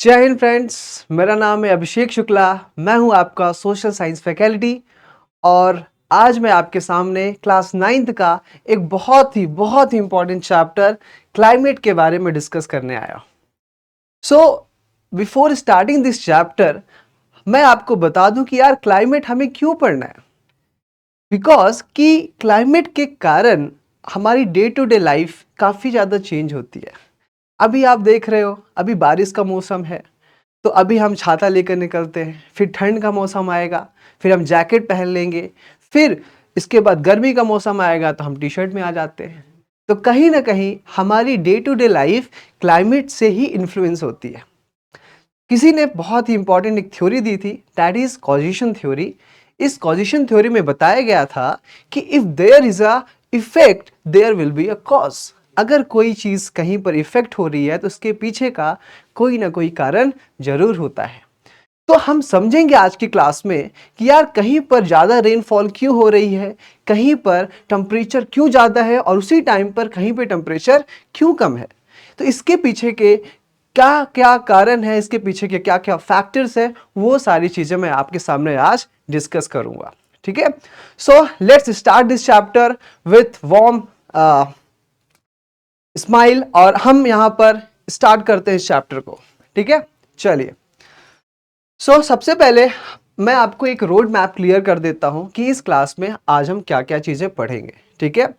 जय हिंद फ्रेंड्स, मेरा नाम है अभिषेक शुक्ला। मैं हूं आपका सोशल साइंस फैकल्टी और आज मैं आपके सामने क्लास 9th का एक बहुत ही इंपॉर्टेंट चैप्टर क्लाइमेट के बारे में डिस्कस करने आया। So before starting this chapter मैं आपको बता दूं कि यार क्लाइमेट हमें क्यों पढ़ना है। बिकॉज कि क्लाइमेट के कारण हमारी डे टू डे लाइफ काफ़ी ज़्यादा चेंज होती है। अभी आप देख रहे हो, अभी बारिश का मौसम है तो अभी हम छाता लेकर निकलते हैं, फिर ठंड का मौसम आएगा, फिर हम जैकेट पहन लेंगे, फिर इसके बाद गर्मी का मौसम आएगा तो हम टी शर्ट में आ जाते हैं। तो कहीं ना कहीं हमारी day to day life climate से ही इन्फ्लुएंस होती है। किसी ने बहुत ही इंपॉर्टेंट एक थ्योरी दी थी, दैट इज कॉजिशन थ्योरी। इस कॉजिशन थ्योरी में बताया गया था कि if there is a effect there will be a cause. अगर कोई चीज कहीं पर इफेक्ट हो रही है तो उसके पीछे का कोई ना कोई कारण जरूर होता है। तो हम समझेंगे आज की क्लास में कि यार कहीं पर ज़्यादा रेनफॉल क्यों हो रही है, कहीं पर टेम्परेचर क्यों ज़्यादा है और उसी टाइम पर कहीं पे टेम्परेचर क्यों कम है। तो इसके पीछे के क्या क्या कारण है, इसके पीछे के क्या क्या फैक्टर्स है, वो सारी चीज़ें मैं आपके सामने आज डिस्कस करूंगा। ठीक है, so let's start this chapter with warm smile और हम यहाँ पर स्टार्ट करते हैं इस चैप्टर को। ठीक है, चलिए। सबसे पहले मैं आपको एक रोड मैप क्लियर कर देता हूं कि इस क्लास में आज हम क्या क्या चीज़ें पढ़ेंगे। ठीक है,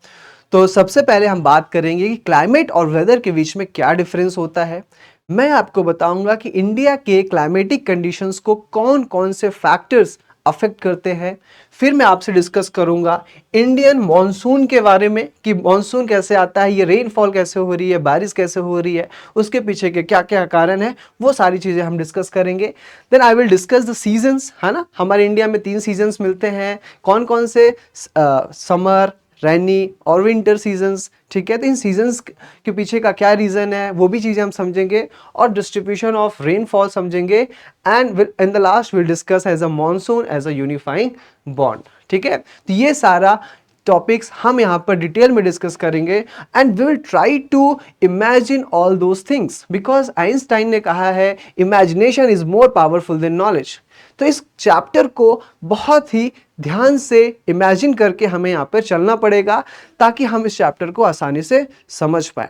तो सबसे पहले हम बात करेंगे कि क्लाइमेट और वेदर के बीच में क्या डिफरेंस होता है। मैं आपको बताऊंगा कि इंडिया के क्लाइमेटिक कंडीशंस को कौन कौन से फैक्टर्स अफेक्ट करते हैं। फिर मैं आपसे डिस्कस करूंगा इंडियन मॉनसून के बारे में कि मॉनसून कैसे आता है, ये रेनफॉल कैसे हो रही है, बारिश कैसे हो रही है, उसके पीछे के क्या क्या कारण है, वो सारी चीज़ें हम डिस्कस करेंगे। Then I will discuss the seasons, है ना। हमारे इंडिया में 3 सीजन्स मिलते हैं, कौन कौन से, समर, रैनी और विंटर सीजन्स। ठीक है, तो इन सीजन्स के पीछे का क्या रीज़न है वो भी चीज़ें हम समझेंगे और डिस्ट्रीब्यूशन ऑफ रेनफॉल समझेंगे। And in the last will discuss as a monsoon as a unifying bond. ठीक है, तो ये सारा टॉपिक्स हम यहाँ पर डिटेल में डिस्कस करेंगे and we will try to imagine all those things because Einstein ने कहा है imagination is more powerful than knowledge. तो इस चैप्टर को बहुत ही ध्यान से इमेजिन करके हमें यहाँ पर चलना पड़ेगा ताकि हम इस चैप्टर को आसानी से समझ पाए।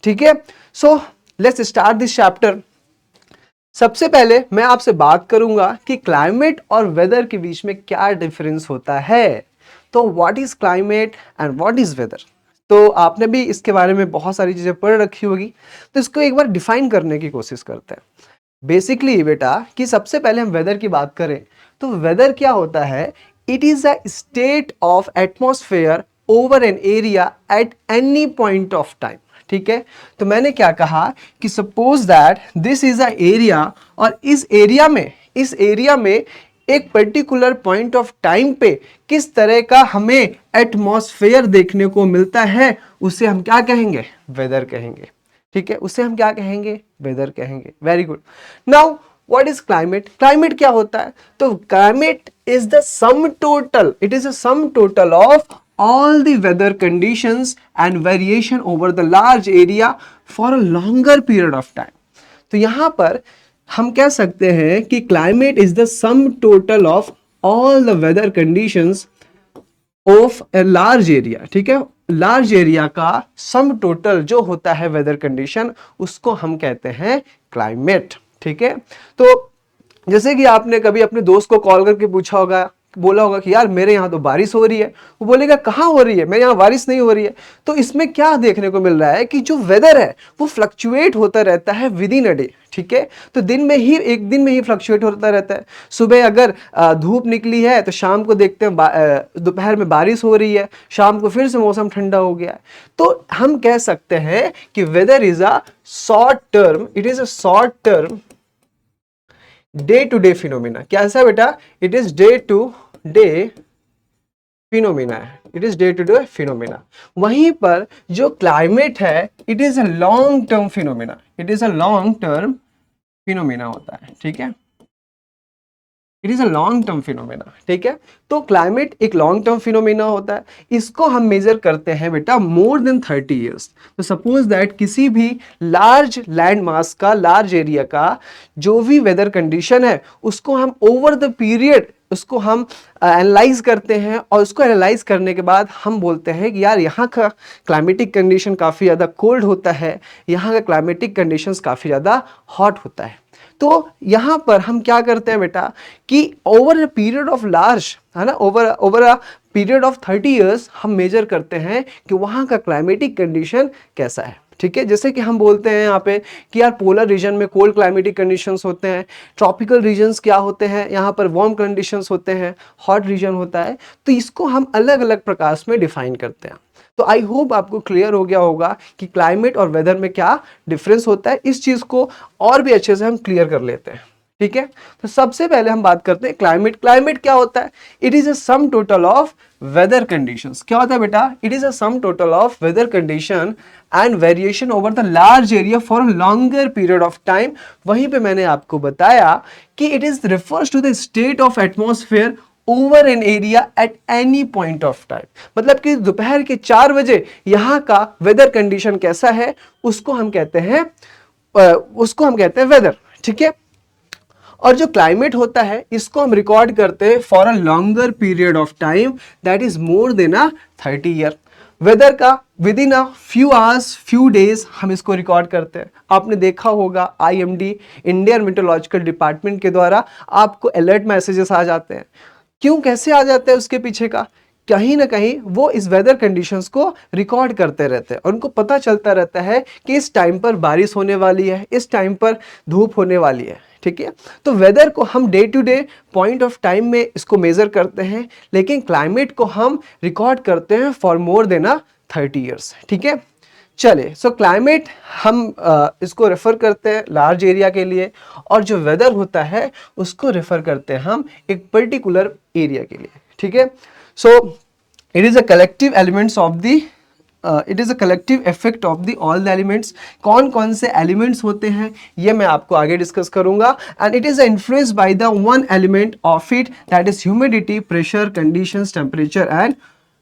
ठीक है, so let's start this chapter. सबसे पहले मैं आपसे बात करूंगा कि क्लाइमेट और वेदर के बीच में क्या डिफरेंस होता है। तो what is climate and what is whether. तो आपने भी इसके बारे में बहुत सारी चीजें पढ़ रखी होगी, तो इसको एक बार डिफाइन करने की कोशिश करते हैं। बेसिकली बेटा कि सबसे पहले हम वेदर की बात करें तो वेदर क्या होता है, it is a state of atmosphere over an area at any point of time. ठीक है, तो मैंने क्या कहा कि suppose that this is a area और इस एरिया में एक पर्टिकुलर पॉइंट ऑफ टाइम पे किस तरह का हमें एटमॉस्फेयर देखने को मिलता है उसे हम क्या कहेंगे, वेदर कहेंगे। ठीक है, उसे हम क्या कहेंगे, वेदर कहेंगे। Very good. Now what is climate. Climate क्या होता है, तो climate is the sum total, it is a sum total of all the weather conditions and variation over the large area for a longer period of time। तो यहां पर हम कह सकते हैं कि climate is the sum total of all the weather conditions of a large area. ठीक है, लार्ज एरिया का सम टोटल जो होता है वेदर कंडीशन उसको हम कहते हैं क्लाइमेट। ठीक है, तो जैसे कि आपने कभी अपने दोस्त को कॉल करके पूछा होगा, बोला होगा कि यार मेरे यहाँ तो बारिश हो रही है, वो बोलेगा कहाँ हो रही है, मेरे यहाँ बारिश नहीं हो रही है। तो इसमें क्या देखने को मिल रहा है कि जो वेदर है वो फ्लक्चुएट होता रहता है विद इन अ डे। ठीक है, तो एक दिन में ही फ्लक्चुएट होता रहता है। सुबह अगर धूप निकली है तो शाम को देखते हैं दोपहर में बारिश हो रही है, शाम को फिर से मौसम ठंडा हो गया है। तो हम कह सकते हैं कि weather is a short term, it is a short term day to day phenomena. क्या है बेटा, it is day to day phenomena है, it is day to day phenomena. वहीं पर जो क्लाइमेट है it is a long term phenomena, it is a long term phenomena होता है। ठीक है, it is a long term phenomena, ठीक है। तो क्लाइमेट एक लॉन्ग टर्म फिनोमेना होता है, इसको हम मेजर करते हैं बेटा मोर देन 30 ईयर्स। तो सपोज दैट किसी भी लार्ज लैंड मास का, लार्ज एरिया का जो भी वेदर कंडीशन है उसको हम ओवर द पीरियड उसको हम एनालाइज करते हैं, और उसको एनालाइज करने के बाद हम बोलते हैं कि यार यहाँ का क्लाइमेटिक कंडीशन काफ़ी ज़्यादा कोल्ड होता है, यहाँ का क्लाइमेटिक कंडीशंस काफ़ी ज़्यादा हॉट होता है। तो यहाँ पर हम क्या करते हैं बेटा कि over a period of large, है ना, over a period of 30 years हम मेजर करते हैं कि वहाँ का क्लाइमेटिक कंडीशन कैसा है, ठीक है। जैसे कि हम बोलते हैं यहाँ पे कि यार पोलर रीजन में कोल्ड क्लाइमेटिक कंडीशंस होते हैं, ट्रॉपिकल रीजन्स क्या होते हैं, यहाँ पर वार्म कंडीशंस होते हैं, हॉट रीजन होता है। तो इसको हम अलग अलग प्रकार में डिफाइन करते हैं। तो आई होप आपको क्लियर हो गया होगा कि क्लाइमेट और वेदर में क्या डिफरेंस होता है। इस चीज को और भी अच्छे से हम क्लियर कर लेते हैं, ठीक है। तो सबसे पहले हम बात करते हैं क्लाइमेट। क्लाइमेट क्या होता है? It is a sum total of weather conditions. क्या होता है बेटा? It is a sum total of weather condition and variation over the large area for a longer period of time. वहीं पे मैंने आपको बताया कि it is refers to the state of atmosphere over an area at any point of time. मतलब कि दोपहर के 4 बजे यहाँ का वेदर कंडीशन कैसा है उसको हम कहते हैं वेदर, ठीक है। और जो क्लाइमेट होता है इसको हम रिकॉर्ड करते हैं for a longer period of time that is more than a 30 year. Weather का within a few hours, few days हम इसको रिकॉर्ड करते हैं। आपने देखा होगा IMD, इंडियन मेट्रोलॉजिकल डिपार्टमेंट के द्वारा आपको अलर्ट मैसेजेस आ जाते हैं। क्यों, कैसे आ जाते हैं? उसके पीछे का कहीं ना कहीं वो इस वेदर कंडीशंस को रिकॉर्ड करते रहते हैं और उनको पता चलता रहता है कि इस टाइम पर बारिश होने वाली है, इस टाइम पर धूप होने वाली है, ठीक है। तो वेदर को हम day to day point of time में इसको मेजर करते हैं, लेकिन क्लाइमेट को हम रिकॉर्ड करते हैं फॉर मोर देन 30 ईयर्स, ठीक है। चलिए, सो क्लाइमेट हम इसको रेफर करते हैं लार्ज एरिया के लिए, और जो वेदर होता है उसको रेफर करते हैं हम एक पर्टिकुलर एरिया के लिए, ठीक है। So it is a collective elements of the it is a collective effect of the all the elements. कौन कौन से एलिमेंट्स होते हैं ये मैं आपको आगे डिस्कस करूंगा। And it is influenced by the one element of it that is humidity, pressure, conditions, temperature and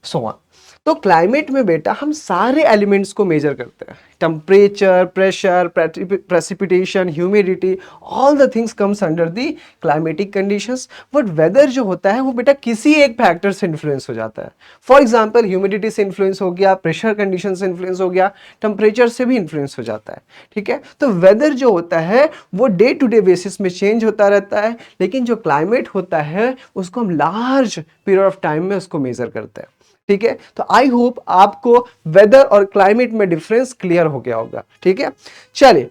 so on. तो क्लाइमेट में बेटा हम सारे एलिमेंट्स को मेजर करते हैं, temperature, pressure, precipitation, humidity, all the things comes under the climatic conditions. But weather जो होता है वो बेटा किसी एक फैक्टर से इन्फ्लुएंस हो जाता है। फॉर एग्जांपल ह्यूमिडिटी से इन्फ्लुएंस हो गया, प्रेशर कंडीशन से इन्फ्लुएंस हो गया, टेम्परेचर से भी इन्फ्लुएंस हो जाता है, ठीक है। तो वेदर जो होता है वो डे टू डे बेसिस में चेंज होता रहता है, लेकिन जो क्लाइमेट होता है उसको हम लार्ज पीरियड ऑफ टाइम में उसको मेजर करते हैं, ठीक है। तो आई होप आपको वेदर और क्लाइमेट में डिफरेंस क्लियर हो गया होगा, ठीक है। चलिए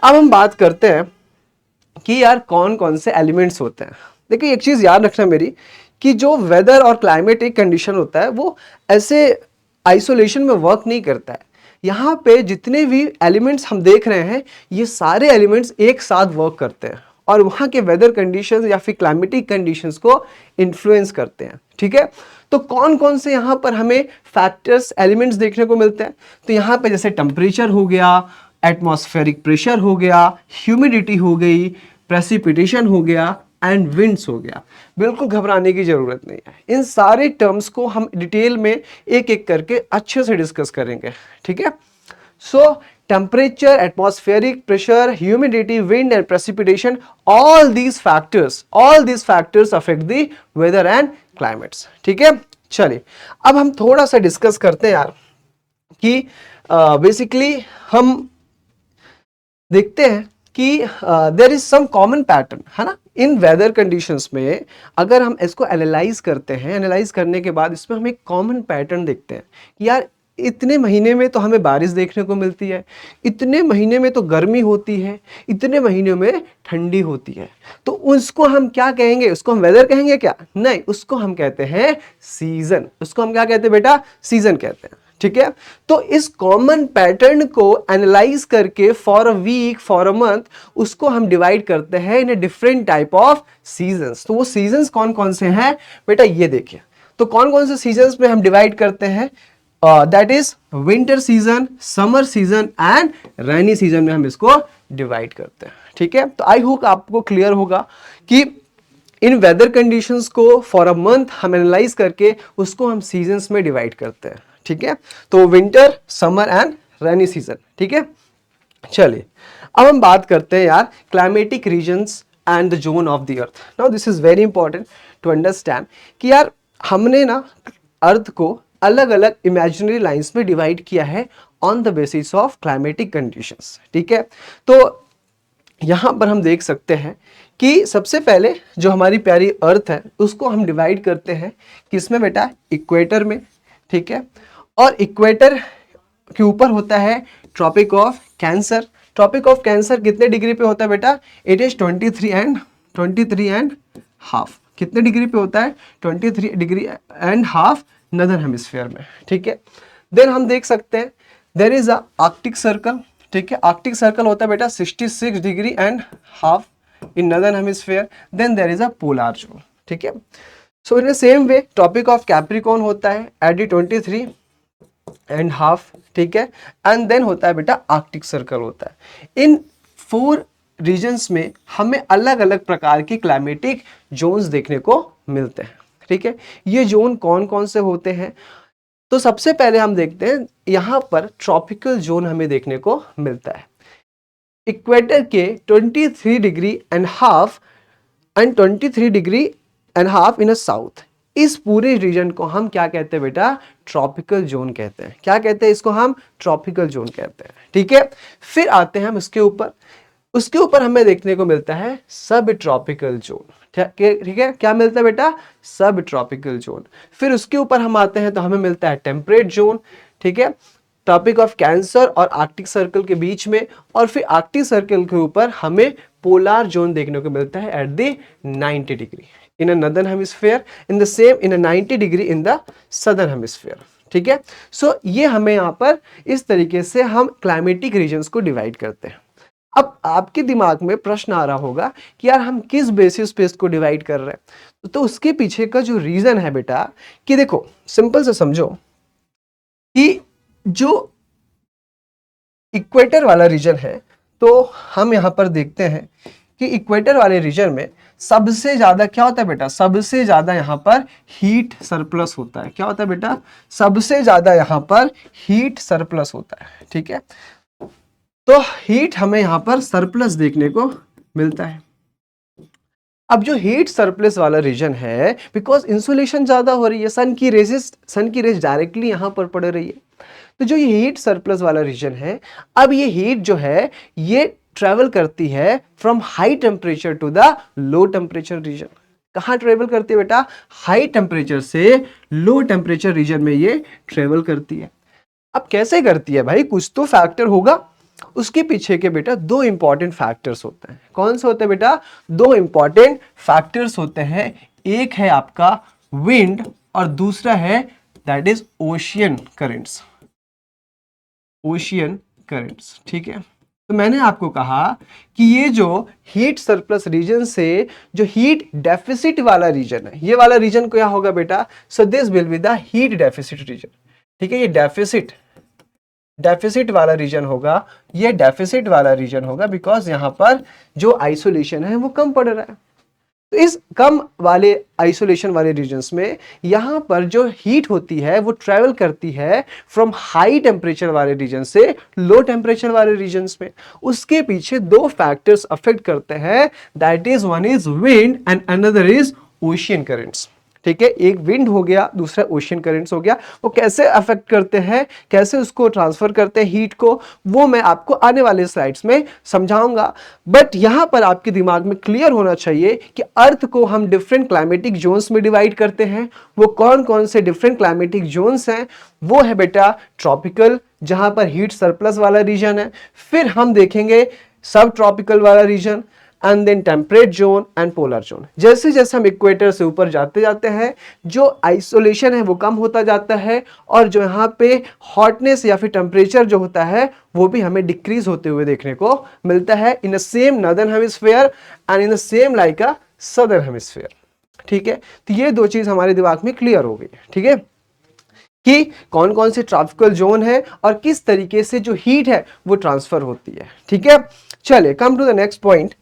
अब हम बात करते हैं कि यार कौन कौन से एलिमेंट्स होते हैं। देखिए एक चीज याद रखना मेरी, कि जो वेदर और क्लाइमेट एक कंडीशन होता है वो ऐसे आइसोलेशन में वर्क नहीं करता है। यहाँ पे जितने भी एलिमेंट्स हम देख रहे हैं ये सारे एलिमेंट्स एक साथ वर्क करते हैं और वहाँ के वेदर कंडीशंस या फिर क्लाइमेटिक कंडीशंस को इन्फ्लुएंस करते हैं, ठीक है। तो कौन कौन से यहाँ पर हमें फैक्टर्स, एलिमेंट्स देखने को मिलते हैं? तो यहाँ पे जैसे टेम्परेचर हो गया, एटमॉस्फेरिक प्रेशर हो गया, ह्यूमिडिटी हो गई, प्रेसिपिटेशन हो गया एंड विंड्स हो गया। बिल्कुल घबराने की जरूरत नहीं है, इन सारे टर्म्स को हम डिटेल में एक एक करके अच्छे से डिस्कस करेंगे, ठीक है। सो temperature, atmospheric pressure, humidity, wind and precipitation, all these factors affect the weather and climates, ठीक है। चलिए अब हम थोड़ा सा डिस्कस करते हैं यार कि बेसिकली हम देखते हैं कि there is some common pattern, है ना, इन वेदर कंडीशंस में। अगर हम इसको एनालाइज करते हैं, एनालाइज करने के बाद इसमें हम एक कॉमन पैटर्न देखते हैं कि यार इतने महीने में तो हमें बारिश देखने को मिलती है, इतने महीने में तो गर्मी होती है, इतने महीनों में ठंडी होती है। तो उसको हम क्या कहेंगे? उसको हम वेदर कहेंगे क्या? नहीं, उसको हम कहते हैं सीजन। उसको हम क्या कहते हैं बेटा? सीजन कहते हैं, ठीक है। तो इस कॉमन पैटर्न को एनालाइज करके for a week, for a month, उसको हम डिवाइड करते हैं in a different type of seasons. तो वो सीजन्स कौन कौन से हैं बेटा, ये देखिए। तो कौन कौन से सीजन्स में हम डिवाइड करते हैं? That is winter season, summer season and rainy season में हम इसको डिवाइड करते हैं, ठीक है। तो आई होप आपको क्लियर होगा कि इन वेदर कंडीशंस को फॉर अ मंथ हम एनालाइज करके उसको हम सीजन्स में डिवाइड करते हैं, ठीक है। तो winter, summer and rainy season, ठीक है। चलिए अब हम बात करते हैं यार climatic regions and the zone of the earth. Now this is very important to understand कि यार हमने ना अर्थ को अलग अलग इमेजिनरी लाइंस में डिवाइड किया है on the basis of climatic conditions, ठीक है। तो यहां पर हम देख सकते हैं कि सबसे पहले जो हमारी प्यारी अर्थ है उसको हम डिवाइड करते हैं किसमें बेटा, इक्वेटर में, ठीक है। और इक्वेटर के ऊपर होता है tropic of cancer. Tropic of cancer कितने डिग्री पे होता है बेटा, इट इज 23 एंड हाफ। कितने डिग्री पे होता है, 23 degree and half northern hemisphere में, ठीक है। देन हम देख सकते हैं there is a Arctic circle, ठीक है। आर्कटिक सर्कल होता है बेटा 66 degree and half in northern hemisphere. Then there is a polar zone, ठीक है। So in the same way tropic of capricorn होता है एट दी 23 एंड हाफ, ठीक है। एंड देन होता है बेटा आर्कटिक सर्कल होता है। इन 4 रीजन्स में हमें अलग अलग प्रकार की क्लाइमेटिक जोन्स देखने को मिलते हैं, ठीक है। ये जोन कौन कौन से होते हैं, तो सबसे पहले हम देखते हैं यहां पर ट्रॉपिकल जोन हमें देखने को मिलता है इक्वेटर के 23 degree and half and 23 degree and half in south. इस पूरे रीजन को हम क्या कहते हैं बेटा, ट्रॉपिकल जोन कहते हैं। क्या कहते हैं इसको हम, ट्रॉपिकल जोन कहते हैं, ठीक है। फिर आते हैं हम उसके ऊपर हमें देखने को मिलता है सब ट्रॉपिकल जोन, ठीक है। क्या मिलता है बेटा, सब ट्रॉपिकल जोन। फिर उसके ऊपर हम आते हैं तो हमें मिलता है टेम्परेट जोन, ठीक है, ट्रॉपिक ऑफ कैंसर और आर्कटिक सर्कल के बीच में। और फिर आर्कटिक सर्कल के ऊपर हमें पोलर जोन देखने को मिलता है at the 90 degree in a northern hemisphere, in the same in a 90 degree in the southern hemisphere, ठीक है। सो ये हमें यहाँ पर इस तरीके से हम क्लाइमेटिक रीजन्स को डिवाइड करते हैं। अब आपके दिमाग में प्रश्न आ रहा होगा कि यार हम किस बेसिस पे इसको डिवाइड कर रहे हैं, तो उसके पीछे का जो रीजन है बेटा कि देखो सिंपल से समझो कि जो इक्वेटर वाला रीजन है, तो हम यहां पर देखते हैं कि इक्वेटर वाले रीजन में सबसे ज्यादा क्या होता है बेटा, सबसे ज्यादा यहां पर हीट सरप्लस होता है। क्या होता है बेटा, सबसे ज्यादा यहां पर हीट सरप्लस होता है, ठीक है। तो हीट हमें यहां पर सरप्लस देखने को मिलता है। अब जो हीट सरप्लस वाला रीजन है, बिकॉज इंसुलेशन ज्यादा हो रही है, सन की रेज डायरेक्टली यहां पर पड़ रही है, तो जो ये हीट सरप्लस वाला रीजन है, अब ये हीट जो है ये ट्रेवल करती है from high temperature to the low temperature region. कहां ट्रेवल करती है बेटा, हाई टेम्परेचर से लो टेम्परेचर रीजन में ये ट्रेवल करती है। अब कैसे करती है भाई, कुछ तो फैक्टर होगा। उसके पीछे के बेटा 2 इंपॉर्टेंट फैक्टर्स होते हैं। कौन से होते हैं बेटा, 2 इंपॉर्टेंट फैक्टर्स होते हैं। एक है आपका विंड और दूसरा है that is ocean currents, ocean currents, ठीक है। तो मैंने आपको कहा कि ये जो हीट सरप्लस रीजन से जो हीट डेफिसिट वाला रीजन है, ये वाला रीजन क्या होगा बेटा, so this will be the heat deficit region, ठीक है। ये डेफिसिट वाला रीजन होगा, ये डेफिसिट वाला रीजन होगा बिकॉज यहां पर जो आइसोलेशन है वो कम पड़ रहा है। तो इस कम वाले आइसोलेशन वाले रीजन्स में यहां पर जो हीट होती है वो ट्रेवल करती है फ्रॉम हाई टेम्परेचर वाले रीजन से लो टेम्परेचर वाले रीजन्स में। उसके पीछे 2 फैक्टर्स अफेक्ट करते हैं, that is one is wind and another is ocean currents, ठीक है। एक विंड हो गया, दूसरा ओशियन करेंट्स हो गया। वो कैसे अफेक्ट करते हैं, कैसे उसको ट्रांसफर करते हैं हीट को, वो मैं आपको आने वाले स्लाइड्स में समझाऊंगा। बट यहां पर आपके दिमाग में क्लियर होना चाहिए कि अर्थ को हम डिफरेंट क्लाइमेटिक जोन्स में डिवाइड करते हैं। वो कौन कौन से डिफरेंट क्लाइमेटिक जोन्स हैं, वो है बेटा ट्रॉपिकल, जहां पर हीट सरप्लस वाला रीजन है। फिर हम देखेंगे सब ट्रॉपिकल वाला region and then temperate zone and polar zone. जैसे जैसे हम इक्वेटर से ऊपर जाते जाते हैं, जो आइसोलेशन है वो कम होता जाता है, और जो यहाँ पे हॉटनेस या फिर टेम्परेचर जो होता है वो भी हमें डिक्रीज होते हुए देखने को मिलता है in the same northern hemisphere and in the same like a southern hemisphere, ठीक है। तो ये 2 चीज हमारे दिमाग में क्लियर हो गई, ठीक है, कि कौन कौन से ट्रॉपिकल जोन है और किस तरीके से जो हीट है वो ट्रांसफर होती है, ठीक है। चलिए come to the next point.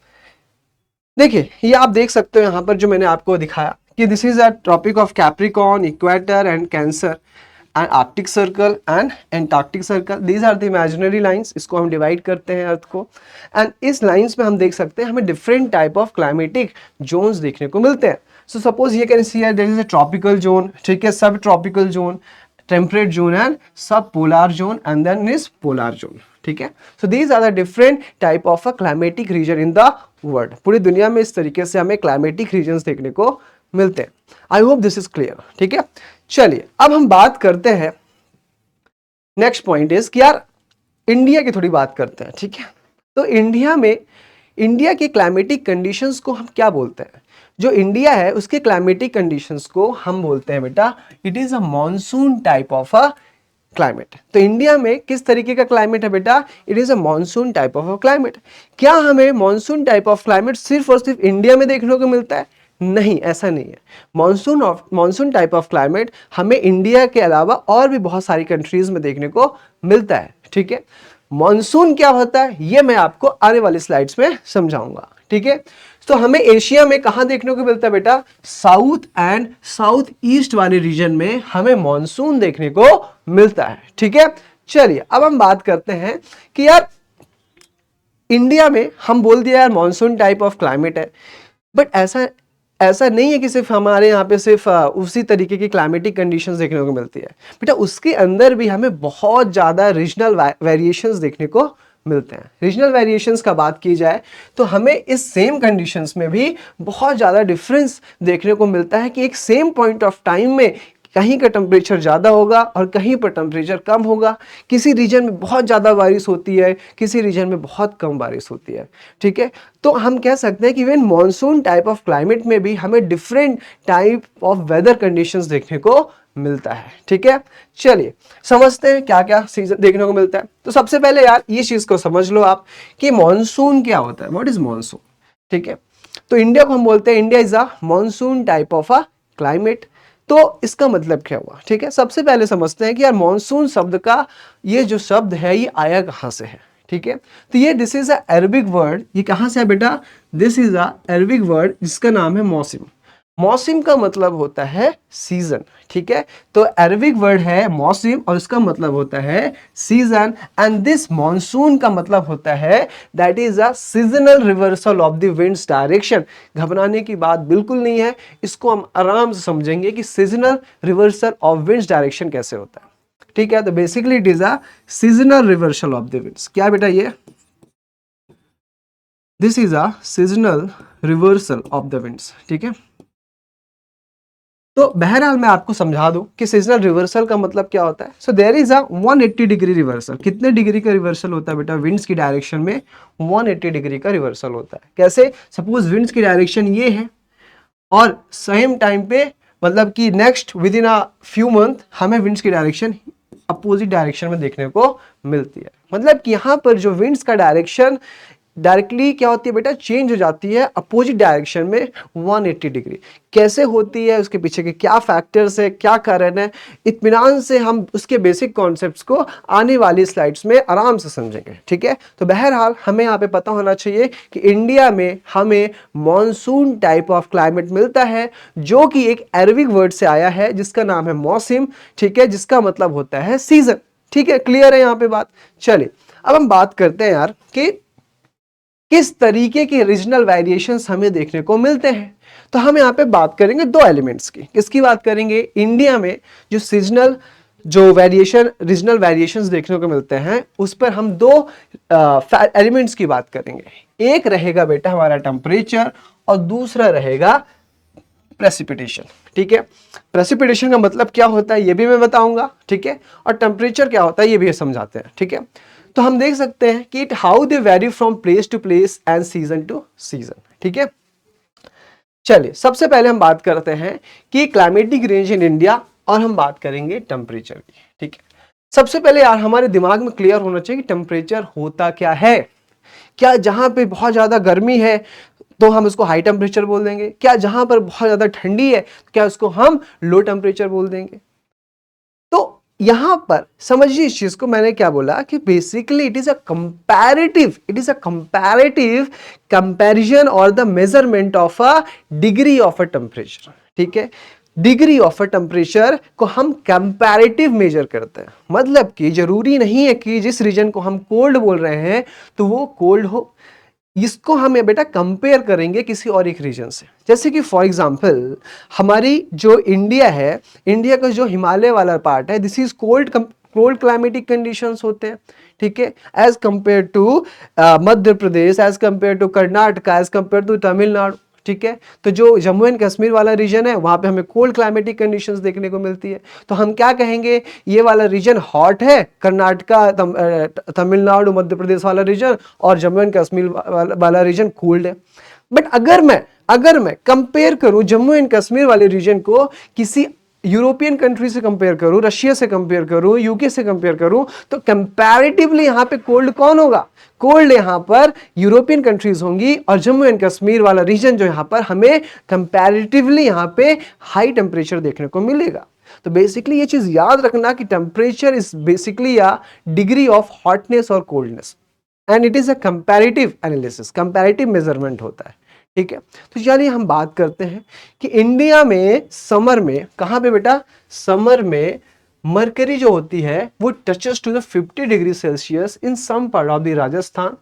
देखिए ये आप देख सकते हो यहाँ पर जो मैंने आपको दिखाया कि this is a tropic of capricorn, equator and cancer and arctic circle and antarctic circle, these are the imaginary lines. इसको हम डिवाइड करते हैं अर्थ को, एंड इस लाइंस में हम देख सकते हैं हमें different type of climatic zones देखने को मिलते हैं। सो सपोज ये can see there is a tropical zone, ठीक है, subtropical zone, temperate zone and subpolar zone and then is polar zone, ठीक है। So these are the different type of a climatic region in the world. पूरी दुनिया में इस तरीके से हमें क्लाइमेटिक रीजन्स देखने को मिलते हैं। आई होप दिस इज क्लियर, ठीक है। चलिए अब हम बात करते हैं, नेक्स्ट पॉइंट इज कि यार इंडिया की थोड़ी बात करते हैं, ठीक है। तो इंडिया में, इंडिया के क्लाइमेटिक कंडीशंस को हम क्या बोलते हैं? जो इंडिया है उसके क्लाइमेटिक कंडीशंस को हम बोलते हैं बेटा, it is a monsoon type of a climate. तो इंडिया में किस तरीके का क्लाइमेट है बेटा? It is a monsoon type of a climate. क्या हमें मॉनसून टाइप ऑफ क्लाइमेट सिर्फ और सिर्फ इंडिया में देखने को मिलता है? नहीं, ऐसा नहीं है। मॉनसून टाइप ऑफ क्लाइमेट हमें इंडिया के अलावा और भी बहुत सारी कंट्रीज में देखने को मिलता है, ठीक है। मॉनसून क्या होता है ये मैं आपको आने वाली स्लाइड्स में समझाऊंगा, ठीक है। तो हमें एशिया में कहां देखने को मिलता है बेटा? साउथ एंड साउथ ईस्ट वाले रीजन में हमें मॉनसून देखने को मिलता है, ठीक है। चलिए अब हम बात करते हैं कि यार इंडिया में हम बोल दिया यार मॉनसून टाइप ऑफ क्लाइमेट है, बट ऐसा ऐसा नहीं है कि सिर्फ हमारे यहाँ पे सिर्फ उसी तरीके की क्लाइमेटिक कंडीशंस देखने को मिलती है बेटा। उसके अंदर भी हमें बहुत ज़्यादा रीजनल वेरिएशंस देखने को मिलते हैं। रीजनल वेरिएशंस का बात की जाए तो हमें इस सेम कंडीशंस में भी बहुत ज़्यादा डिफरेंस देखने को मिलता है कि एक सेम पॉइंट ऑफ टाइम में कहीं का टेम्परेचर ज़्यादा होगा और कहीं पर टेम्परेचर कम होगा। किसी रीजन में बहुत ज़्यादा बारिश होती है, किसी रीजन में बहुत कम बारिश होती है, ठीक है। तो हम कह सकते हैं कि even monsoon type of climate में भी हमें different type of weather conditions देखने को मिलता है, ठीक है। चलिए समझते हैं क्या क्या सीजन देखने को मिलता है। तो सबसे पहले यार ये चीज़ को समझ लो आप कि मॉनसून क्या होता है, व्हाट इज मॉनसून, ठीक है। तो इंडिया को हम बोलते हैं India is a monsoon type of a climate. तो इसका मतलब क्या हुआ, ठीक है। सबसे पहले समझते हैं कि यार मॉनसून शब्द का ये जो शब्द है ये आया कहां से है, ठीक है। तो ये this is a Arabic word, ये कहां से है बेटा? This is a Arabic word जिसका नाम है मौसम। मौसम का मतलब होता है सीजन, ठीक है। तो अरबिक वर्ड है मौसम और इसका मतलब होता है सीजन। एंड दिस मॉनसून का मतलब होता है that is a seasonal reversal of the winds direction. घबराने की बात बिल्कुल नहीं है, इसको हम आराम से समझेंगे कि seasonal reversal of winds direction कैसे होता है, ठीक है। तो basically it is a seasonal reversal of the winds. क्या बेटा ये? This is a seasonal reversal of the winds, ठीक है। तो बहरहाल मैं आपको समझा दूं कि सीजनल रिवर्सल का मतलब क्या होता है। So there is a 180 degree reversal. कितने डिग्री का रिवर्सल होता है बेटा? विंड्स की डायरेक्शन में 180 डिग्री का रिवर्सल होता है। कैसे? सपोज विंड्स की डायरेक्शन ये है और सेम टाइम पे मतलब कि next with in a few month हमें विंड्स की डायरेक्शन अपोजिट डायरेक्शन में देखने को मिलती है। मतलब कि यहाँ पर जो विंड्स का डायरेक्शन डायरेक्टली क्या होती है बेटा? चेंज हो जाती है अपोजिट डायरेक्शन में 180 डिग्री। कैसे होती है, उसके पीछे के क्या फैक्टर्स है, क्या कारण है, इत्मीनान से हम उसके बेसिक कॉन्सेप्ट्स को आने वाली स्लाइड्स में आराम से समझेंगे, ठीक है। तो बहरहाल हमें यहाँ पे पता होना चाहिए कि इंडिया में हमें मॉनसून टाइप ऑफ क्लाइमेट मिलता है जो कि एक अरबिक वर्ड से आया है जिसका नाम है मौसम, ठीक है, जिसका मतलब होता है सीजन, ठीक है। क्लियर है यहाँ पे बात? चलिए अब हम बात करते हैं यार कि किस तरीके के रीजनल वेरिएशंस हमें देखने को मिलते हैं। तो हम यहाँ पे बात करेंगे दो एलिमेंट्स की। किसकी बात करेंगे? इंडिया में जो सीजनल जो वेरिएशन रीजनल वेरिएशंस देखने को मिलते हैं उस पर हम दो एलिमेंट्स की बात करेंगे। एक रहेगा बेटा हमारा टेम्परेचर और दूसरा रहेगा प्रेसिपिटेशन, ठीक है। प्रेसिपिटेशन का मतलब क्या होता है ये भी मैं बताऊंगा, ठीक है, और टेम्परेचर क्या होता है ये भी समझाते हैं, ठीक है। तो हम देख सकते हैं कि it how they vary from place to place and season to season, ठीक है। चलिए सबसे पहले हम बात करते हैं कि क्लाइमेटिक रेंज इन इंडिया और हम बात करेंगे टेम्परेचर की, ठीक है। सबसे पहले यार हमारे दिमाग में क्लियर होना चाहिए कि टेम्परेचर होता क्या है। क्या जहां पे बहुत ज्यादा गर्मी है तो हम उसको हाई टेम्परेचर बोल देंगे? क्या जहां पर बहुत ज्यादा ठंडी है क्या उसको हम लो टेम्परेचर बोल देंगे? तो यहां पर समझिए इस चीज को, मैंने क्या बोला कि basically it is a comparative comparison और the measurement of a degree of a temperature. ठीक है, डिग्री ऑफ अ टेम्परेचर को हम कंपैरेटिव मेजर करते हैं, मतलब कि जरूरी नहीं है कि जिस रीजन को हम कोल्ड बोल रहे हैं तो वो कोल्ड हो, इसको हम ये बेटा कंपेयर करेंगे किसी और एक रीजन से। जैसे कि फॉर एग्जांपल हमारी जो इंडिया है, इंडिया का जो हिमालय वाला पार्ट है, this is cold climatic conditions होते हैं। ठीक है, as compare to Madhya Pradesh, as compare to Karnataka, as compare to Tamil Nadu. ठीक है, तो जो जम्मू एंड कश्मीर वाला रीजन है वहां पे हमें कोल्ड क्लाइमेटिक कंडीशंस देखने को मिलती है, तो हम क्या कहेंगे, ये वाला रीजन हॉट है, कर्नाटका तमिलनाडु मध्य प्रदेश वाला रीजन, और जम्मू एंड कश्मीर वाला रीजन कोल्ड है। बट अगर मैं कंपेयर करूं जम्मू एंड कश्मीर वाले रीजन को किसी यूरोपियन कंट्री से कंपेयर करूं, रशिया से कंपेयर करूं, यूके से कंपेयर करूं, तो कंपैरेटिवली यहां पे कोल्ड कौन होगा, कोल्ड यहां पर यूरोपियन कंट्रीज होंगी, और जम्मू एंड कश्मीर वाला रीजन जो यहां पर हमें कंपैरेटिवली यहां पे हाई टेम्परेचर देखने को मिलेगा। तो बेसिकली ये चीज याद रखना कि temperature is basically a degree of hotness और coldness, and it is a comparative analysis, comparative measurement होता है। ठीक है, तो चलिए हम बात करते हैं कि इंडिया में समर में, कहां पे बेटा, समर में मरकरी जो होती है वो touches to the 50 degree celsius in some part of the Rajasthan,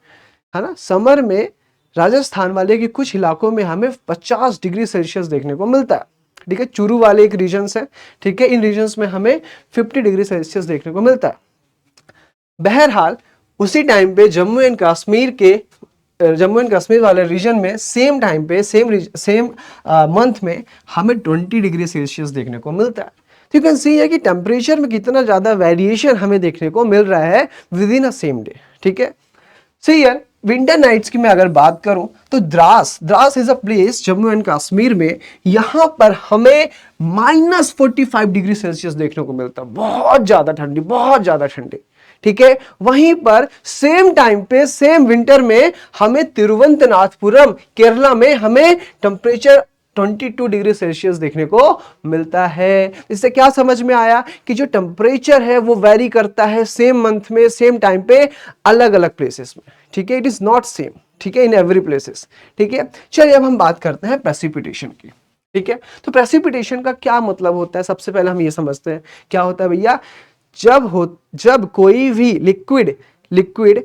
है ना। समर में राजस्थान वाले के कुछ इलाकों में हमें 50 डिग्री सेल्सियस देखने को मिलता है। ठीक है, चूरू वाले एक रीजन है, ठीक है, इन रीजन्स में हमें 50 डिग्री सेल्सियस देखने को मिलता है। बहरहाल उसी टाइम पे जम्मू एंड कश्मीर वाले रीजन में सेम टाइम पे सेम मंथ में हमें 20 डिग्री सेल्सियस देखने को मिलता है। तो यू कैन सी है कि टेम्परेचर में कितना ज्यादा वेरिएशन हमें देखने को मिल रहा है with in a same day. ठीक है, सी यार, विंटर नाइट्स की मैं अगर बात करूं तो Dras is a place Jammu and Kashmir में, यहां पर हमें -45 डिग्री सेल्सियस देखने को मिलता है, बहुत ज्यादा ठंडी, बहुत ज्यादा ठंडी। ठीक है, वहीं पर सेम टाइम पे सेम विंटर में हमें तिरुवंतनाथपुरम केरला में हमें टेम्परेचर 22 डिग्री सेल्सियस देखने को मिलता है। इससे क्या समझ में आया कि जो टेम्परेचर है वो वेरी करता है सेम मंथ में सेम टाइम पे अलग अलग प्लेसेस में। ठीक है, इट इज नॉट सेम, ठीक है, इन एवरी प्लेसेस। ठीक है, चलिए अब हम बात करते हैं प्रेसिपिटेशन की। ठीक है, तो प्रेसिपिटेशन का क्या मतलब होता है, सबसे पहले हम ये समझते हैं क्या होता है भैया। जब कोई भी लिक्विड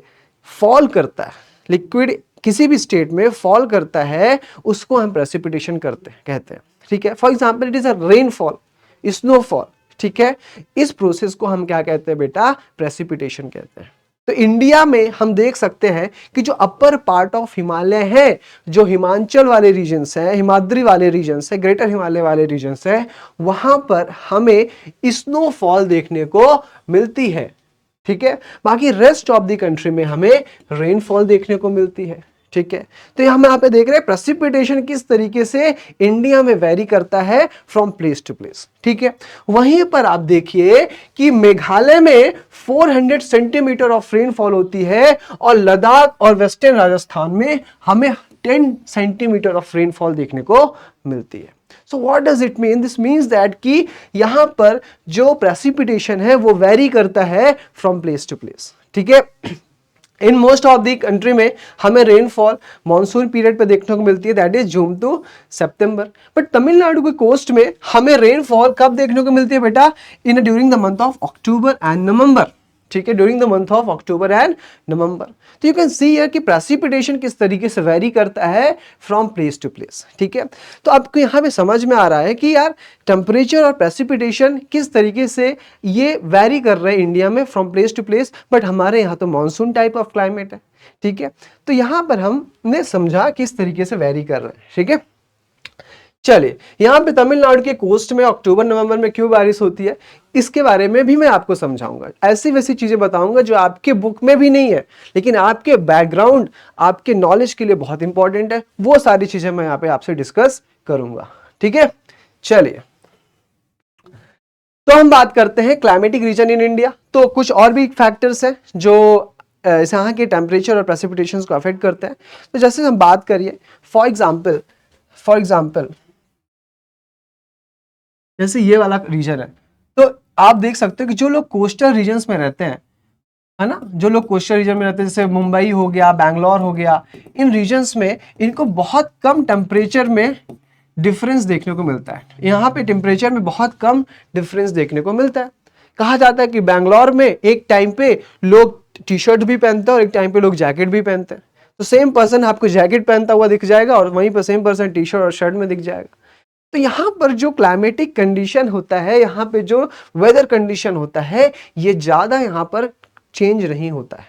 फॉल करता है, लिक्विड किसी भी स्टेट में फॉल करता है, उसको हम प्रेसिपिटेशन कहते हैं। ठीक है, for example it is a rainfall, snowfall. ठीक है, इस प्रोसेस को हम क्या कहते हैं बेटा, प्रेसिपिटेशन कहते हैं। तो इंडिया में हम देख सकते हैं कि जो अपर पार्ट ऑफ हिमालय है, जो हिमाचल वाले रीजन्स हैं, हिमाद्री वाले रीजन्स है, ग्रेटर हिमालय वाले रीजन्स है, वहां पर हमें स्नोफॉल देखने को मिलती है। ठीक है, बाकी रेस्ट ऑफ द कंट्री में हमें रेनफॉल देखने को मिलती है। ठीक है, तो हम यहाँ पे देख रहे हैं प्रेसिपिटेशन किस तरीके से इंडिया में वेरी करता है फ्रॉम प्लेस टू प्लेस। ठीक है, वहीं पर आप देखिए कि मेघालय में 400 सेंटीमीटर ऑफ रेनफॉल होती है, और लद्दाख और वेस्टर्न राजस्थान में हमें 10 सेंटीमीटर ऑफ रेनफॉल देखने को मिलती है। So what does it mean, this means that कि यहां पर जो प्रेसिपिटेशन है वो वेरी करता है फ्रॉम प्लेस टू प्लेस। ठीक है, in most of the country में हमें रेनफॉल मॉनसून पीरियड पे देखने को मिलती है, that is June to September. But Tamil Nadu के कोस्ट में हमें रेनफॉल कब देखने को मिलती है बेटा, in during the month of October and नवंबर। ठीक है, during the month of October and नवंबर। तो यू कैन सी हियर कि प्रेसिपिटेशन किस तरीके से वेरी करता है फ्रॉम प्लेस टू प्लेस। ठीक है, तो आपको यहां पे समझ में आ रहा है कि यार टेम्परेचर और प्रेसिपिटेशन किस तरीके से ये वेरी कर रहे हैं इंडिया में from place to place. But हमारे यहाँ तो मानसून टाइप ऑफ क्लाइमेट है। ठीक है, तो यहां पर हमने समझा किस तरीके से वेरी कर रहे हैं। ठीक है, चलिए यहां पे तमिलनाडु के कोस्ट में अक्टूबर नवंबर में क्यों बारिश होती है, इसके बारे में भी मैं आपको समझाऊंगा। ऐसी वैसी चीजें बताऊंगा जो आपके बुक में भी नहीं है, लेकिन आपके बैकग्राउंड, आपके नॉलेज के लिए बहुत इंपॉर्टेंट है। वो सारी चीजें मैं यहाँ पे आपसे डिस्कस करूंगा। ठीक है, चलिए तो हम बात करते हैं क्लाइमेटिक रीजन इन इंडिया। तो कुछ और भी फैक्टर्स हैं जो यहाँ के टेम्परेचर और प्रेसिपिटेशन को अफेक्ट करते हैं। तो जैसे हम बात करिए फॉर एग्जाम्पल जैसे ये वाला रीजन है, तो आप देख सकते हो कि जो लोग कोस्टल रीजन्स में रहते हैं, है ना, जो लोग कोस्टल रीजन में रहते हैं जैसे मुंबई हो गया, बैंगलोर हो गया, इन रीजन्स में इनको बहुत कम टेम्परेचर में डिफरेंस देखने को मिलता है। यहाँ पे टेम्परेचर में बहुत कम डिफरेंस देखने को मिलता है। कहा जाता है कि बैंगलोर में एक टाइम पे लोग टी शर्ट भी पहनते हैं और एक टाइम पे लोग जैकेट भी पहनते हैं। तो सेम पर्सन आपको जैकेट पहनता हुआ दिख जाएगा और वहीं पर सेम पर्सन टी शर्ट और शर्ट में दिख जाएगा। तो यहाँ पर जो क्लाइमेटिक कंडीशन होता है, यहाँ पे जो वेदर कंडीशन होता है, ये ज़्यादा यहाँ पर चेंज नहीं होता है।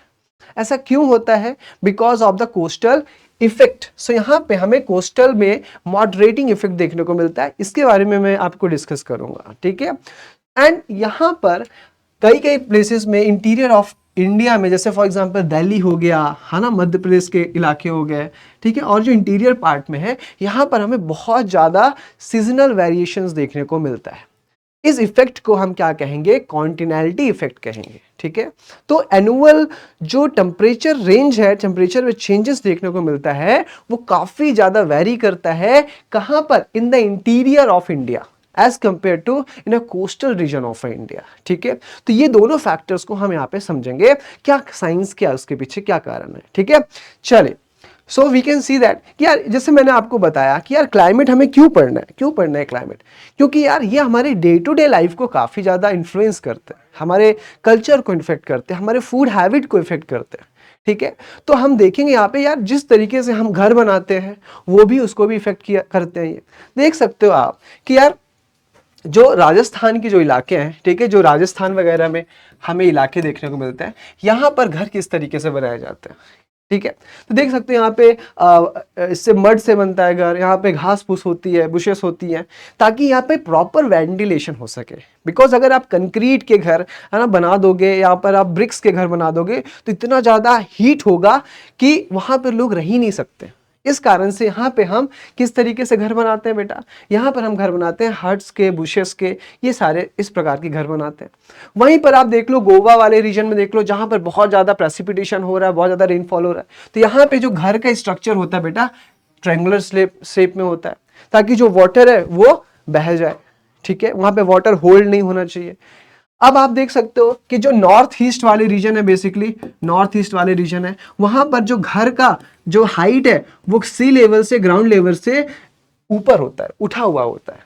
ऐसा क्यों होता है? Because of the coastal effect. So यहाँ पे हमें कोस्टल में मॉडरेटिंग इफेक्ट देखने को मिलता है। इसके बारे में मैं आपको डिस्कस करूंगा, ठीक है। एंड यहाँ पर कई कई प्लेसेस में इंटीरियर ऑफ इंडिया में, जैसे फॉर एग्जांपल दिल्ली हो गया, है ना, मध्य प्रदेश के इलाके हो गए, ठीक है, और जो इंटीरियर पार्ट में है, यहाँ पर हमें बहुत ज़्यादा सीजनल वेरिएशंस देखने को मिलता है। इस इफेक्ट को हम क्या कहेंगे? कॉन्टिनेलिटी इफेक्ट कहेंगे, ठीक है। तो एनुअल जो टेम्परेचर रेंज है, टेम्परेचर में चेंजेस देखने को मिलता है, वो काफी ज्यादा वेरी करता है। कहां पर? In the interior of India as compare to in a coastal region of India, ठीक है। तो ये दोनों फैक्टर्स को हम यहाँ पे समझेंगे, क्या साइंस, क्या उसके पीछे क्या कारण है, ठीक है। चलिए, so we can see that कि यार, जैसे मैंने आपको बताया कि यार क्लाइमेट हमें क्यों पढ़ना है, क्यों पढ़ना है क्लाइमेट? क्योंकि यार ये हमारे डे टू डे लाइफ को काफ़ी ज़्यादा इन्फ्लुएंस करते हैं, हमारे कल्चर को इन्फेक्ट करते हैं, हमारे फूड हैबिट को इफेक्ट करते हैं, ठीक है। तो हम देखेंगे यहाँ पे यार, जिस तरीके से हम घर बनाते हैं वो भी उसको भी इफेक्ट किया करते हैं। ये देख सकते हो आप कि यार, जो राजस्थान के जो इलाके हैं, ठीक है, जो राजस्थान वगैरह में हमें इलाके देखने को मिलते हैं, यहाँ पर घर किस तरीके से बनाए जाते हैं, ठीक है। तो देख सकते हैं यहाँ पे इससे मड से बनता है घर, यहाँ पे घास फूस होती है, बुशेस होती हैं, ताकि यहाँ पे प्रॉपर वेंटिलेशन हो सके। बिकॉज अगर आप कंक्रीट के घर, है ना, बना दोगे, यहाँ पर आप ब्रिक्स के घर बना दोगे, तो इतना ज़्यादा हीट होगा कि वहाँ पर लोग रह ही नहीं सकते। इस कारण से यहाँ पे हम किस तरीके से घर बनाते हैं बेटा? यहाँ पर हम घर बनाते हैं हट्स के, बुशेस के, ये सारे इस प्रकार के घर बनाते हैं। वहीं पर आप देख लो, गोवा वाले रीजन में देख लो, जहां पर बहुत ज्यादा प्रेसिपिटेशन हो रहा है, बहुत ज्यादा रेनफॉल हो रहा है, तो यहाँ पे जो घर का स्ट्रक्चर होता है बेटा, ट्रायंगुलर शेप में होता है, ताकि जो वाटर है वो बह जाए, ठीक है। वहां पे वाटर होल्ड नहीं होना चाहिए। अब आप देख सकते हो कि जो नॉर्थ ईस्ट वाले रीजन है, बेसिकली नॉर्थ ईस्ट वाले रीजन है, वहां पर जो घर का जो हाइट है वो सी लेवल से, ग्राउंड लेवल से ऊपर होता है, उठा हुआ होता है।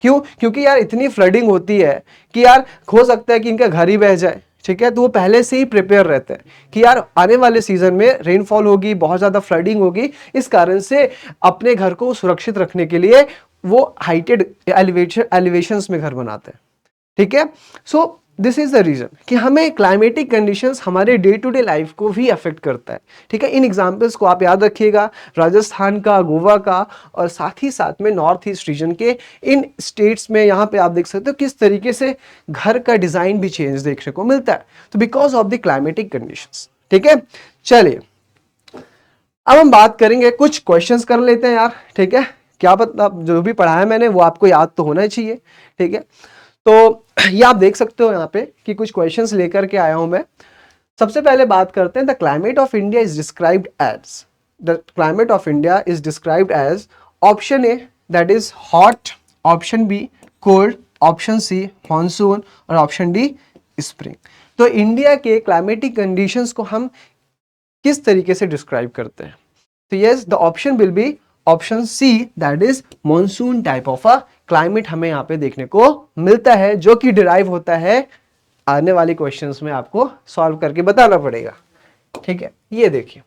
क्यों? क्योंकि यार इतनी फ्लडिंग होती है कि यार हो सकता है कि इनका घर ही बह जाए, ठीक है। तो वो पहले से ही प्रिपेयर रहते हैं कि यार आने वाले सीजन में रेनफॉल होगी, बहुत ज्यादा फ्लडिंग होगी, इस कारण से अपने घर को सुरक्षित रखने के लिए वो हाइटेड एलिवेशंस में घर बनाते हैं, ठीक है। So this is the region कि हमें क्लाइमेटिक कंडीशंस हमारे डे टू डे लाइफ को भी अफेक्ट करता है, ठीक है। इन एग्जांपल्स को आप याद रखिएगा, राजस्थान का, गोवा का, और साथ ही साथ में नॉर्थ ईस्ट रीजन के इन स्टेट्स में। यहाँ पे आप देख सकते हो किस तरीके से घर का डिजाइन भी चेंज देखने को मिलता है, तो because of the climatic conditions, ठीक है। चलिए, अब हम बात करेंगे, कुछ क्वेश्चंस कर लेते हैं यार, ठीक है। क्या पता, जो भी पढ़ाया मैंने वो आपको याद तो होना चाहिए, ठीक है। तो ये आप देख सकते हो यहाँ पे कि कुछ क्वेश्चंस लेकर के आया हूं मैं। सबसे पहले बात करते हैं, the climate of India is described as, the climate of India is described as, option A that is hot, option B cold, option C monsoon, और ऑप्शन डी स्प्रिंग। तो इंडिया के क्लाइमेटिक कंडीशंस को हम किस तरीके से describe करते हैं? तो yes, the option will be option C, that is monsoon type of a climate हमें यहाँ पे देखने को मिलता है, जो कि डिराइव होता है। आने वाले क्वेश्चंस में आपको सॉल्व करके बताना पड़ेगा, ठीक है। ये देखिए,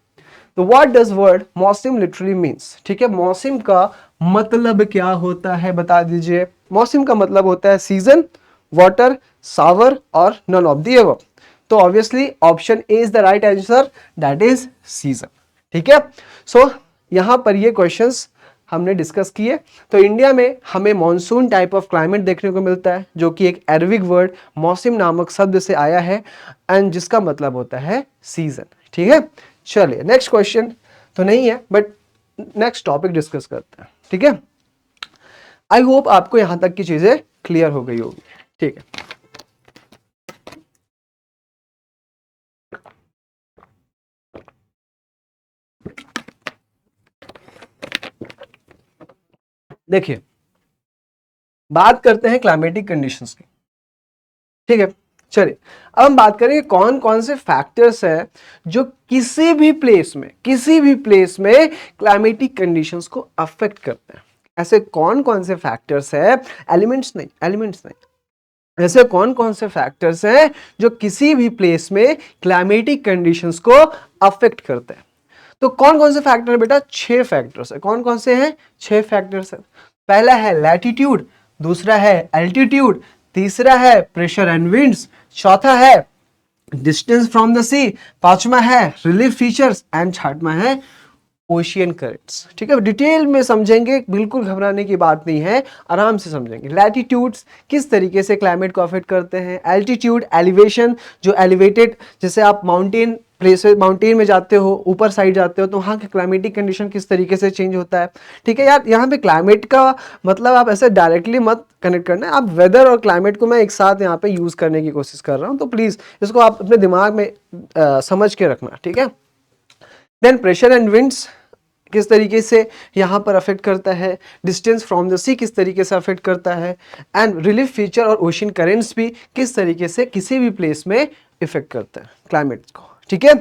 तो व्हाट डज वर्ड मौसम लिटरली मीन्स, ठीक है। मौसम का मतलब क्या होता है, बता दीजिए। मौसम का मतलब होता है सीजन, वाटर, सावर, और नन ऑफ द अबव। तो obviously option A is the right answer, that is season, ठीक है। सो यहां पर ये क्वेश्चंस हमने डिस्कस किए। तो इंडिया में हमें मॉनसून टाइप ऑफ क्लाइमेट देखने को मिलता है, जो कि एक अरबिक वर्ड मौसम नामक शब्द से आया है, एंड जिसका मतलब होता है सीजन, ठीक है। चलिए, नेक्स्ट क्वेश्चन तो नहीं है, बट नेक्स्ट टॉपिक डिस्कस करते हैं, ठीक है। आई होप आपको यहां तक की चीजें क्लियर हो गई होगी, ठीक है। देखिए, बात करते हैं क्लाइमेटिक कंडीशंस की। ठीक है, चलिए अब हम बात करेंगे कौन कौन से फैक्टर्स है जो किसी भी प्लेस में क्लाइमेटिक कंडीशंस को अफेक्ट करते हैं। ऐसे कौन कौन से फैक्टर्स है, एलिमेंट्स नहीं, ऐसे कौन कौन से फैक्टर्स हैं जो किसी भी प्लेस में क्लाइमेटिक कंडीशंस को अफेक्ट करते हैं। तो कौन कौन से फैक्टर है बेटा, 6 फैक्टर्स है। कौन कौन से हैं, 6 फैक्टर्स है। पहला है लैटिट्यूड, दूसरा है एल्टीट्यूड, तीसरा है प्रेशर एंड विंड्स, चौथा है डिस्टेंस फ्रॉम द सी, पांचवा है रिलीफ फीचर्स एंड छठवां है ओशियन करंट्स। ठीक है, डिटेल में समझेंगे, बिल्कुल घबराने की बात नहीं है, आराम से समझेंगे। लैटिट्यूड्स किस तरीके से क्लाइमेट को अफेक्ट करते हैं, एल्टीट्यूड एलिवेशन, जो एलिवेटेड, जैसे आप माउंटेन प्लेसेस, माउंटेन में जाते हो, ऊपर साइड जाते हो तो वहाँ के क्लाइमेटिक कंडीशन किस तरीके से चेंज होता है। ठीक है यार, यहाँ पे क्लाइमेट का मतलब आप ऐसे डायरेक्टली मत कनेक्ट करना है, आप वेदर और क्लाइमेट को मैं एक साथ यहाँ पे यूज करने की कोशिश कर रहा हूँ, तो प्लीज इसको आप अपने दिमाग में समझ के रखना। ठीक है, देन प्रेशर एंड विंड्स किस तरीके से यहाँ पर अफेक्ट करता है, डिस्टेंस फ्रॉम द सी किस तरीके से अफेक्ट करता है, एंड रिलीफ फीचर और ओशन करेंट्स भी किस तरीके से किसी भी प्लेस में इफेक्ट करता है क्लाइमेट को। ठीक है,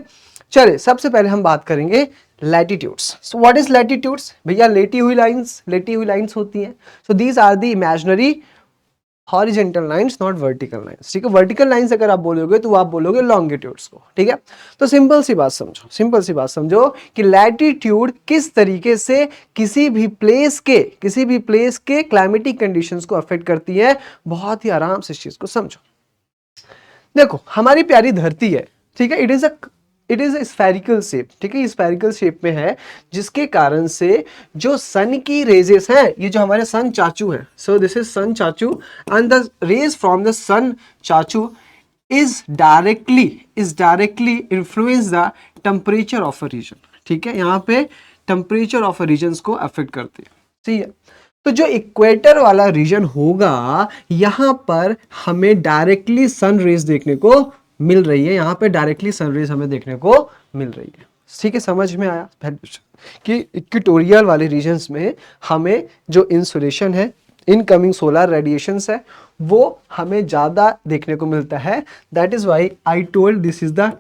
चलिए सबसे पहले हम बात करेंगे latitudes. So what is latitudes, भैया लेटी हुई लाइंस होती हैं। So these are the imaginary horizontal lines, not vertical lines. ठीक है, वर्टिकल लाइंस अगर आप बोलोगे तो आप बोलोगे लॉन्गिट्यूड्स को। ठीक है, तो सिंपल सी बात समझो कि लैटिट्यूड किस तरीके से किसी भी प्लेस के क्लाइमेटिक कंडीशंस को अफेक्ट करती है। बहुत ही आराम से इस चीज को समझो। देखो हमारी प्यारी धरती है, ठीक है, it is a spherical shape. ठीक है, स्फेरिकल शेप में है, जिसके कारण से जो सन की रेजेस हैं, ये जो हमारे सन चाचू है, सो दिस इज सन चाचू and the rays from the sun चाचू is directly influence the temperature of a region. ठीक है, यहाँ पे टेम्परेचर ऑफ अ रीजन को अफेक्ट करती है। ठीक है, तो जो इक्वेटर वाला रीजन होगा, यहां पर हमें डायरेक्टली सन रेज देखने को मिल रही है, यहां पे डायरेक्टली सन रेज हमें देखने को मिल रही है। ठीक है, समझ में आया कि इक्वेटोरियल वाले रीजन्स में हमें जो इंसुलेशन है, इनकमिंग सोलर रेडिएशंस है, वो हमें ज्यादा देखने को मिलता है। That is why I told this is the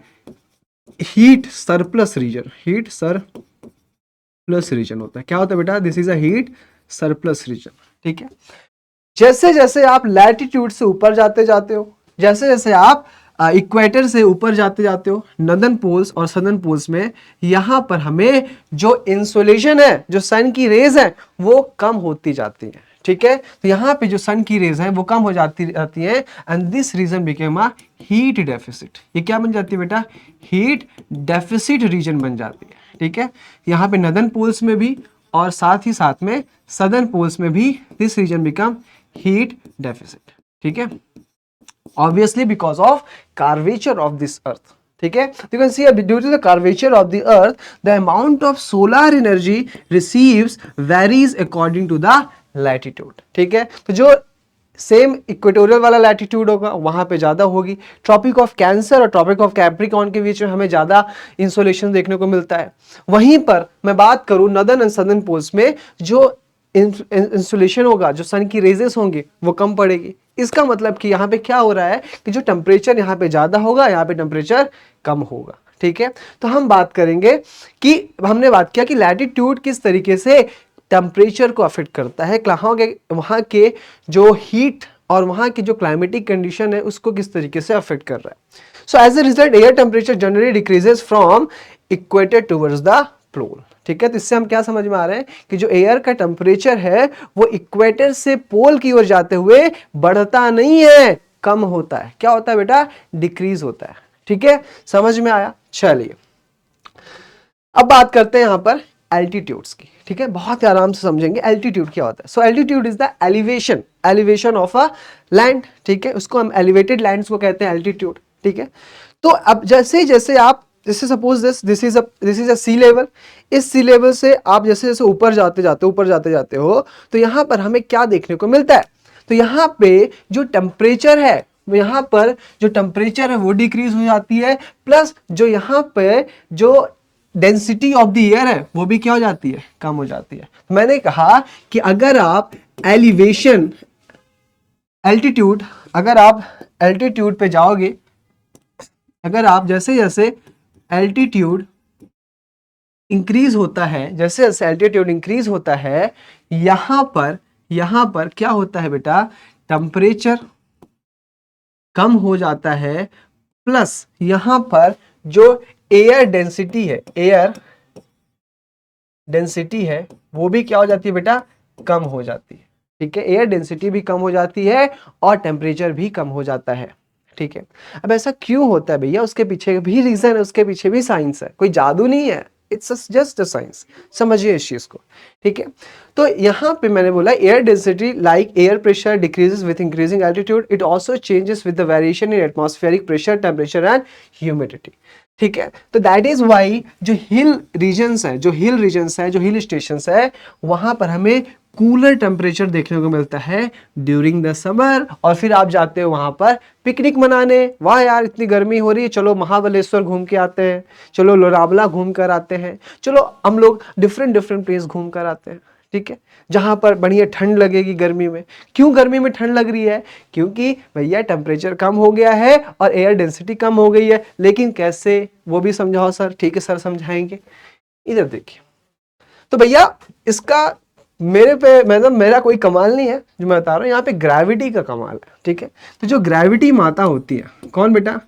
heat surplus region होता है। क्या होता है बेटा, this is a heat surplus region. ठीक है, जैसे जैसे आप लैटिट्यूड से ऊपर जाते हो, जैसे जैसे आप इक्वेटर से ऊपर जाते हो, नॉर्दर्न पोल्स और सदर्न पोल्स में, यहां पर हमें जो इंसोलेशन है, जो सन की रेज है, वो कम होती जाती है। ठीक है, तो यहाँ पे जो सन की रेज है वो कम हो जाती है and this region became a heat deficit. ये क्या बन जाती है बेटा, हीट डेफिसिट रीजन बन जाती है। ठीक है, यहाँ पे नॉर्दर्न पोल्स में भी और साथ ही साथ में सदर्न पोल्स में भी this region become heat deficit. ठीक है, obviously because of curvature of this earth. ठीक है, you can see due to the curvature of the earth, the amount of solar energy receives varies according to the latitude. ठीक है, तो जो same equatorial वाला latitude होगा वहां पे ज्यादा होगी। ट्रॉपिक ऑफ कैंसर और ट्रॉपिक ऑफ कैप्रिकॉर्न के बीच में हमें ज्यादा इंसोलेशन देखने को मिलता है। वहीं पर मैं बात करूं नॉर्दर्न एंड सदर्न पोल्स में, जो इंसुलेशन होगा, जो सन की रेजेस होंगी, वो कम पड़ेगी। इसका मतलब कि यहाँ पे क्या हो रहा है कि जो टेम्परेचर यहाँ पे ज्यादा होगा, यहाँ पे टेम्परेचर कम होगा। ठीक है, तो हम बात करेंगे कि हमने बात किया कि लैटिट्यूड किस तरीके से टेम्परेचर को अफेक्ट करता है, वहाँ के जो हीट और वहाँ की जो क्लाइमेटिक कंडीशन है उसको किस तरीके से अफेक्ट कर रहा है। So as a result air temperature generally decreases from equator towards the pole. ठीक है, तो इससे हम क्या समझ में आ रहे हैं कि जो एयर का टेम्परेचर है वो इक्वेटर से पोल की ओर जाते हुए बढ़ता नहीं है, कम होता है। क्या होता है बेटा, डिक्रीज होता है। ठीक है, समझ में आया। चलिए अब बात करते हैं यहां पर एल्टीट्यूड्स की। ठीक है, बहुत ही आराम से समझेंगे एल्टीट्यूड क्या होता है। So altitude is the elevation of a land. ठीक है, उसको हम एलिवेटेड लैंड्स को कहते हैं एल्टीट्यूड। ठीक है, तो अब जैसे जैसे आप जैसे suppose this is a sea level, इस सी लेवल से आप जैसे जैसे ऊपर जाते जाते हो, तो यहाँ पर हमें क्या देखने को मिलता है, तो यहाँ पे जो टेम्परेचर है, यहाँ पर जो टेम्परेचर है वो डिक्रीज हो जाती है, प्लस जो यहाँ पे जो डेंसिटी ऑफ द एयर है वो भी क्या हो जाती है, कम हो जाती है। मैंने कहा कि अगर आप एल्टीट्यूड पे जाओगे, अगर आप जैसे जैसे एल्टीट्यूड इंक्रीज होता है, जैसे जैसे एल्टीट्यूड इंक्रीज होता है, यहां पर क्या होता है बेटा, टेम्परेचर कम हो जाता है, प्लस यहां पर जो एयर डेंसिटी है, एयर डेंसिटी है, वो भी क्या हो जाती है बेटा, कम हो जाती है। ठीक है, एयर डेंसिटी भी कम हो जाती है और टेम्परेचर भी कम हो जाता है। ठीक है, अब ऐसा क्यों होता है भैया, उसके पीछे भी रीजन है, उसके पीछे भी साइंस है, कोई जादू नहीं है, इट्स जस्ट अ साइंस। समझिए इस चीज को। ठीक है, तो यहां पे मैंने बोला air density like air pressure decreases with increasing altitude, it also changes with the variation in atmospheric pressure, temperature and humidity. ठीक है, तो दैट इज वाई जो हिल रीजन्स है, जो हिल स्टेशंस है, वहां पर हमें कूलर टेम्परेचर देखने को मिलता है ड्यूरिंग द समर। और फिर आप जाते हो वहां पर पिकनिक मनाने, वाह यार इतनी गर्मी हो रही है, चलो महाबलेश्वर घूम के आते हैं, चलो लोनावला घूम कर आते हैं, चलो हम लोग डिफरेंट डिफरेंट प्लेस घूम कर आते हैं। ठीक है, जहां पर बढ़िया ठंड लगेगी गर्मी में। क्यों गर्मी में ठंड लग रही है, क्योंकि भैया टेम्परेचर कम हो गया है और एयर डेंसिटी कम हो गई है। लेकिन कैसे, वो भी समझाओ सर। ठीक है सर, समझाएंगे। इधर देखिए, तो भैया इसका मेरे पे मतलब मेरा कोई कमाल नहीं है जो मैं बता रहा हूं, यहाँ पे ग्रेविटी का कमाल है। ठीक है, तो जो ग्रेविटी माता होती है, कौन बेटा,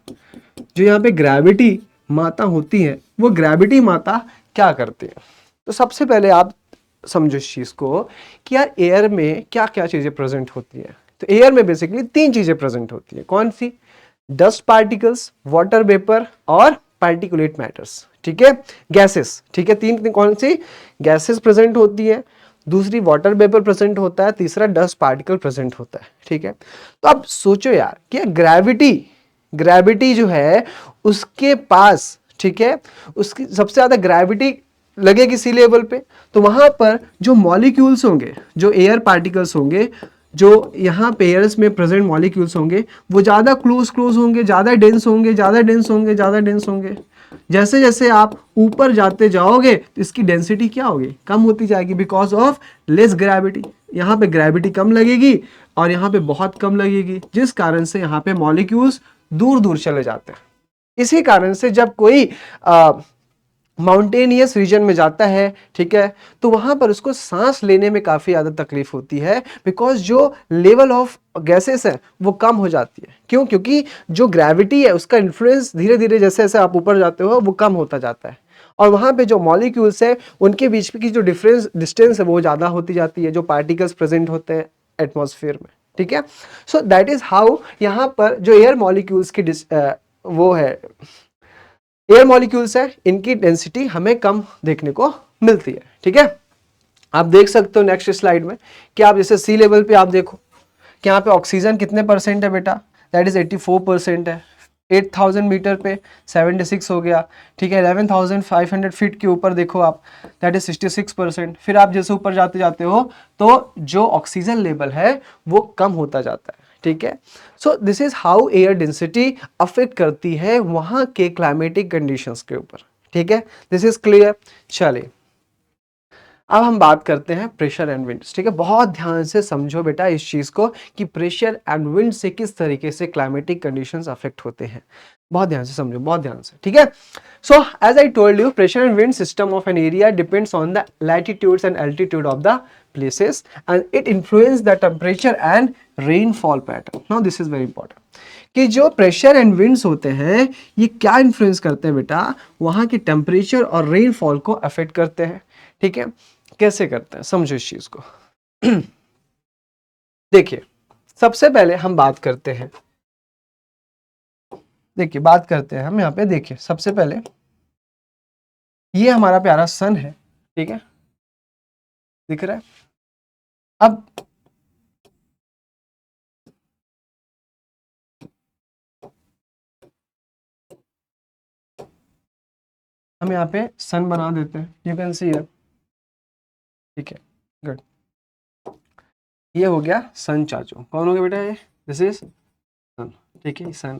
जो यहाँ पे ग्रेविटी माता होती है, वो ग्रेविटी माता क्या करती है। तो सबसे पहले आप समझो इस चीज को कि यार एयर में क्या क्या चीजें प्रेजेंट होती है। तो एयर में बेसिकली 3 चीजें प्रेजेंट होती है। कौन सी, डस्ट पार्टिकल्स, वाटर वेपर और पार्टिकुलेट मैटर्स। ठीक है, गैसेस। ठीक है, तीन कौन सी, गैसेस प्रेजेंट होती है, दूसरी वाटर वेपर प्रेजेंट होता है, तीसरा डस्ट पार्टिकल प्रेजेंट होता है। ठीक है, तो अब सोचो यार कि ग्रेविटी जो है उसके पास, ठीक है, उसकी सबसे ज्यादा ग्रेविटी लगेगी सी लेवल पे, तो वहां पर जो मॉलिक्यूल्स होंगे, जो एयर पार्टिकल्स होंगे, जो यहाँ पे एयर्स में प्रेजेंट मॉलिक्यूल्स होंगे, वो ज्यादा क्लोज होंगे, ज्यादा डेंस होंगे, ज्यादा डेंस होंगे। जैसे जैसे आप ऊपर जाते जाओगे तो इसकी डेंसिटी क्या होगी, कम होती जाएगी, बिकॉज ऑफ लेस ग्रेविटी। यहाँ पे ग्रेविटी कम लगेगी और यहाँ पे बहुत कम लगेगी, जिस कारण से यहाँ पे मॉलिक्यूल्स दूर दूर चले जाते हैं। इसी कारण से जब कोई माउंटेनियस रीजन में जाता है, ठीक है, तो वहां पर उसको सांस लेने में काफी ज्यादा तकलीफ होती है, बिकॉज जो लेवल ऑफ गैसेस है वो कम हो जाती है। क्यों, क्योंकि जो ग्रेविटी है उसका इन्फ्लुएंस धीरे धीरे जैसे जैसे आप ऊपर जाते हो वो कम होता जाता है, और वहां पे जो मॉलिक्यूल्स है उनके बीच की जो डिस्टेंस है वो ज्यादा होती जाती है, जो पार्टिकल्स प्रेजेंट होते हैं एटमॉस्फेयर में। ठीक है, सो दैट इज हाउ यहाँ पर जो एयर मॉलिक्यूल्स की वो है, एयर मॉलिक्यूल्स है, इनकी डेंसिटी हमें कम देखने को मिलती है। ठीक है, आप देख सकते हो नेक्स्ट स्लाइड में कि आप जैसे सी लेवल पे आप देखो कि यहाँ पे ऑक्सीजन कितने परसेंट है बेटा, दैट इज 84% है। 8000 मीटर पे 76 हो गया। ठीक है, 11,500 फीट के ऊपर देखो आप, दैट इज 66%। फिर आप जैसे ऊपर जाते जाते हो तो जो ऑक्सीजन लेवल है वो कम होता जाता है। ठीक है, so this is how air density affect करती है वहां के क्लाइमेटिक कंडीशंस के ऊपर। ठीक है, दिस इज क्लियर। चलिए अब हम बात करते हैं प्रेशर एंड विंड्स। ठीक है, बहुत ध्यान से समझो बेटा इस चीज को कि प्रेशर एंड विंड से किस तरीके से क्लाइमेटिक कंडीशंस अफेक्ट होते हैं। बहुत ध्यान से समझो, बहुत ध्यान से। ठीक है, so as I told you, pressure and wind system of an area depends on the latitudes and altitude of the places and it influence the temperature and rainfall pattern. Now this is very important कि जो pressure and winds होते हैं ये क्या influence करते हैं बेटा, वहां की टेम्परेचर और रेनफॉल को अफेक्ट करते हैं। ठीक है, कैसे करते हैं समझो इस चीज को। देखिए सबसे पहले हम बात करते हैं, देखिए बात करते हैं हम यहाँ पे, देखिए सबसे पहले ये हमारा प्यारा सन है। ठीक है, दिख रहा है। अब हम यहाँ पे सन बना देते हैं, यू कैन सी हियर। ठीक है, गुड। ये हो गया सन चाचू, कौन हो गया बेटा ये, दिस इज सन। ठीक है, sun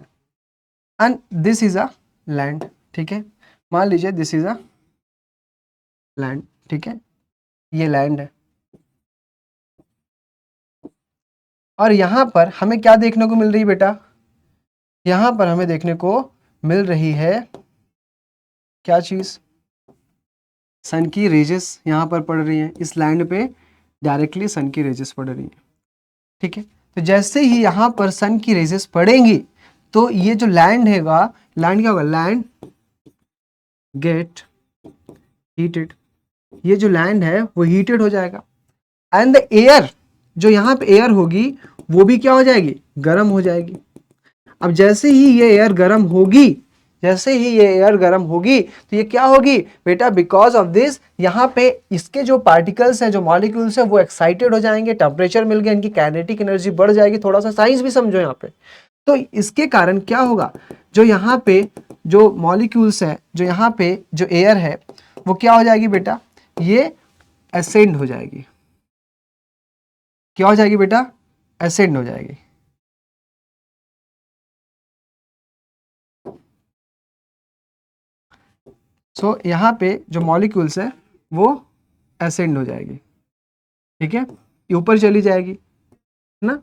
and this is a land. ठीक है, मान लीजिए दिस इज अ लैंड। ठीक है, ये लैंड है और यहां पर हमें क्या देखने को मिल रही है बेटा, यहां पर हमें देखने को मिल रही है क्या चीज, सन की रेजेस यहां पर पड़ रही है, इस लैंड पे डायरेक्टली सन की रेजेस पड़ रही है। ठीक है, तो जैसे ही यहां पर सन की रेजेस पड़ेंगी तो ये जो लैंड हैगा, लैंड क्या होगा, लैंड गेट हीटेड, ये जो लैंड है वो हीटेड हो जाएगा। एंड द एयर, जो यहाँ पे एयर होगी वो भी क्या हो जाएगी, गर्म हो जाएगी। अब जैसे ही ये एयर गर्म होगी, जैसे ही ये एयर गर्म होगी तो ये क्या होगी बेटा, बिकॉज ऑफ दिस यहाँ पे इसके जो पार्टिकल्स हैं, जो मॉलिक्यूल्स हैं वो एक्साइटेड हो जाएंगे, टेम्परेचर मिल गया, इनकी काइनेटिक एनर्जी बढ़ जाएगी। थोड़ा सा साइंस भी समझो यहाँ पे। तो इसके कारण क्या होगा, जो यहाँ पे जो मॉलिक्यूल्स है, जो यहाँ पे जो एयर है वो क्या हो जाएगी बेटा, ये एसेंड हो जाएगी। क्या हो जाएगी बेटा, एसेंड हो जाएगी। सो यहाँ पे जो मॉलिक्यूल्स है वो एसेंड हो जाएगी। ठीक है, ये ऊपर चली जाएगी ना।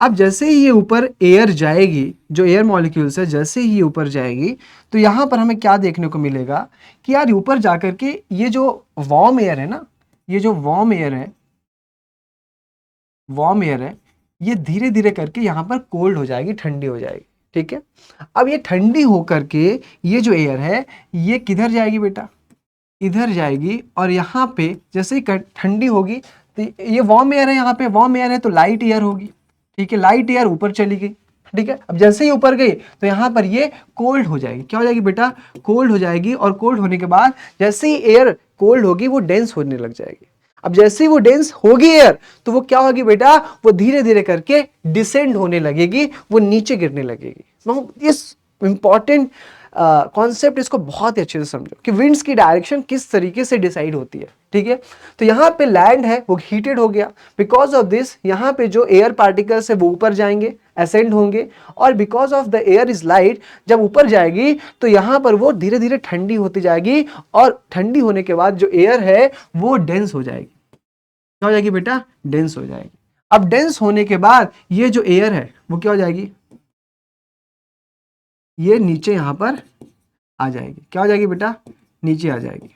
अब जैसे ही ये ऊपर एयर जाएगी, जो एयर मॉलिक्यूल्स है जैसे ही ये ऊपर जाएगी तो यहाँ पर हमें क्या देखने को मिलेगा कि यार ऊपर जाकर के ये जो वार्म एयर है ना, ये जो वार्म एयर है, वार्म एयर है, ये धीरे धीरे करके यहाँ पर कोल्ड हो जाएगी, ठंडी हो जाएगी। ठीक है, अब ये ठंडी होकर के ये जो एयर है ये किधर जाएगी बेटा, इधर जाएगी। और यहाँ पे जैसे ही ठंडी होगी तो ये वार्म एयर है, यहाँ पे वार्म एयर है तो लाइट एयर होगी। ठीक है, लाइट एयर ऊपर चली गई। ठीक है, अब जैसे ही ऊपर गई तो यहाँ पर ये कोल्ड हो जाएगी। क्या हो जाएगी बेटा, कोल्ड हो जाएगी। और कोल्ड होने के बाद जैसे ही एयर कोल्ड होगी वो डेंस होने लग जाएगी। अब जैसे ही वो डेंस होगी एयर तो वो क्या होगी बेटा, वो धीरे धीरे करके डिसेंड होने लगेगी, वो नीचे गिरने लगेगी। तो इस इंपॉर्टेंट कॉन्सेप्ट इसको बहुत ही अच्छे से समझो कि विंड्स की डायरेक्शन किस तरीके से डिसाइड होती है। ठीक है, तो यहाँ पे लैंड है वो हीटेड हो गया, बिकॉज ऑफ दिस यहाँ पे जो एयर पार्टिकल्स है वो ऊपर जाएंगे, असेंड होंगे। और because of the air is light, जब ऊपर जाएगी तो यहाँ पर वो धीरे धीरे ठंडी होती जाएगी। और ठंडी होने के बाद जो एयर है वो डेंस हो जाएगी। क्या हो जाएगी बेटा, डेंस हो जाएगी। अब डेंस होने के बाद ये जो एयर है वो क्या हो जाएगी, ये नीचे यहां पर आ जाएगी। क्या हो जाएगी बेटा, नीचे आ जाएगी।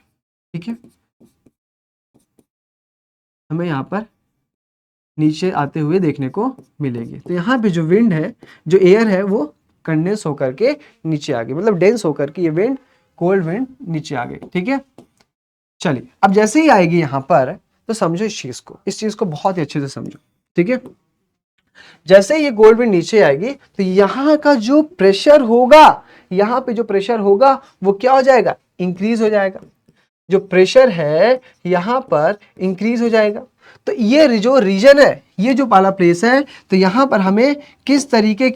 ठीक है, हमें यहां पर नीचे आते हुए देखने को मिलेगी। तो यहाँ पे जो विंड है, जो एयर है वो कंडेंस होकर के नीचे आ गई, मतलब डेंस होकर के ये विंड, कोल्ड विंड नीचे आ गई। ठीक है, चलिए अब जैसे ही आएगी यहाँ पर तो समझो इस चीज को, इस चीज को बहुत ही अच्छे से समझो। ठीक है, जैसे ये गोल्ड विंड नीचे आएगी तो यहाँ का जो प्रेशर होगा, यहाँ पे जो प्रेशर होगा वो क्या हो जाएगा, इंक्रीज हो जाएगा। जो प्रेशर है यहाँ पर इंक्रीज हो जाएगा। तो ये जो रीजन है, ये जो वाला प्लेस है, तो यहाँ पर हमें किस तरीके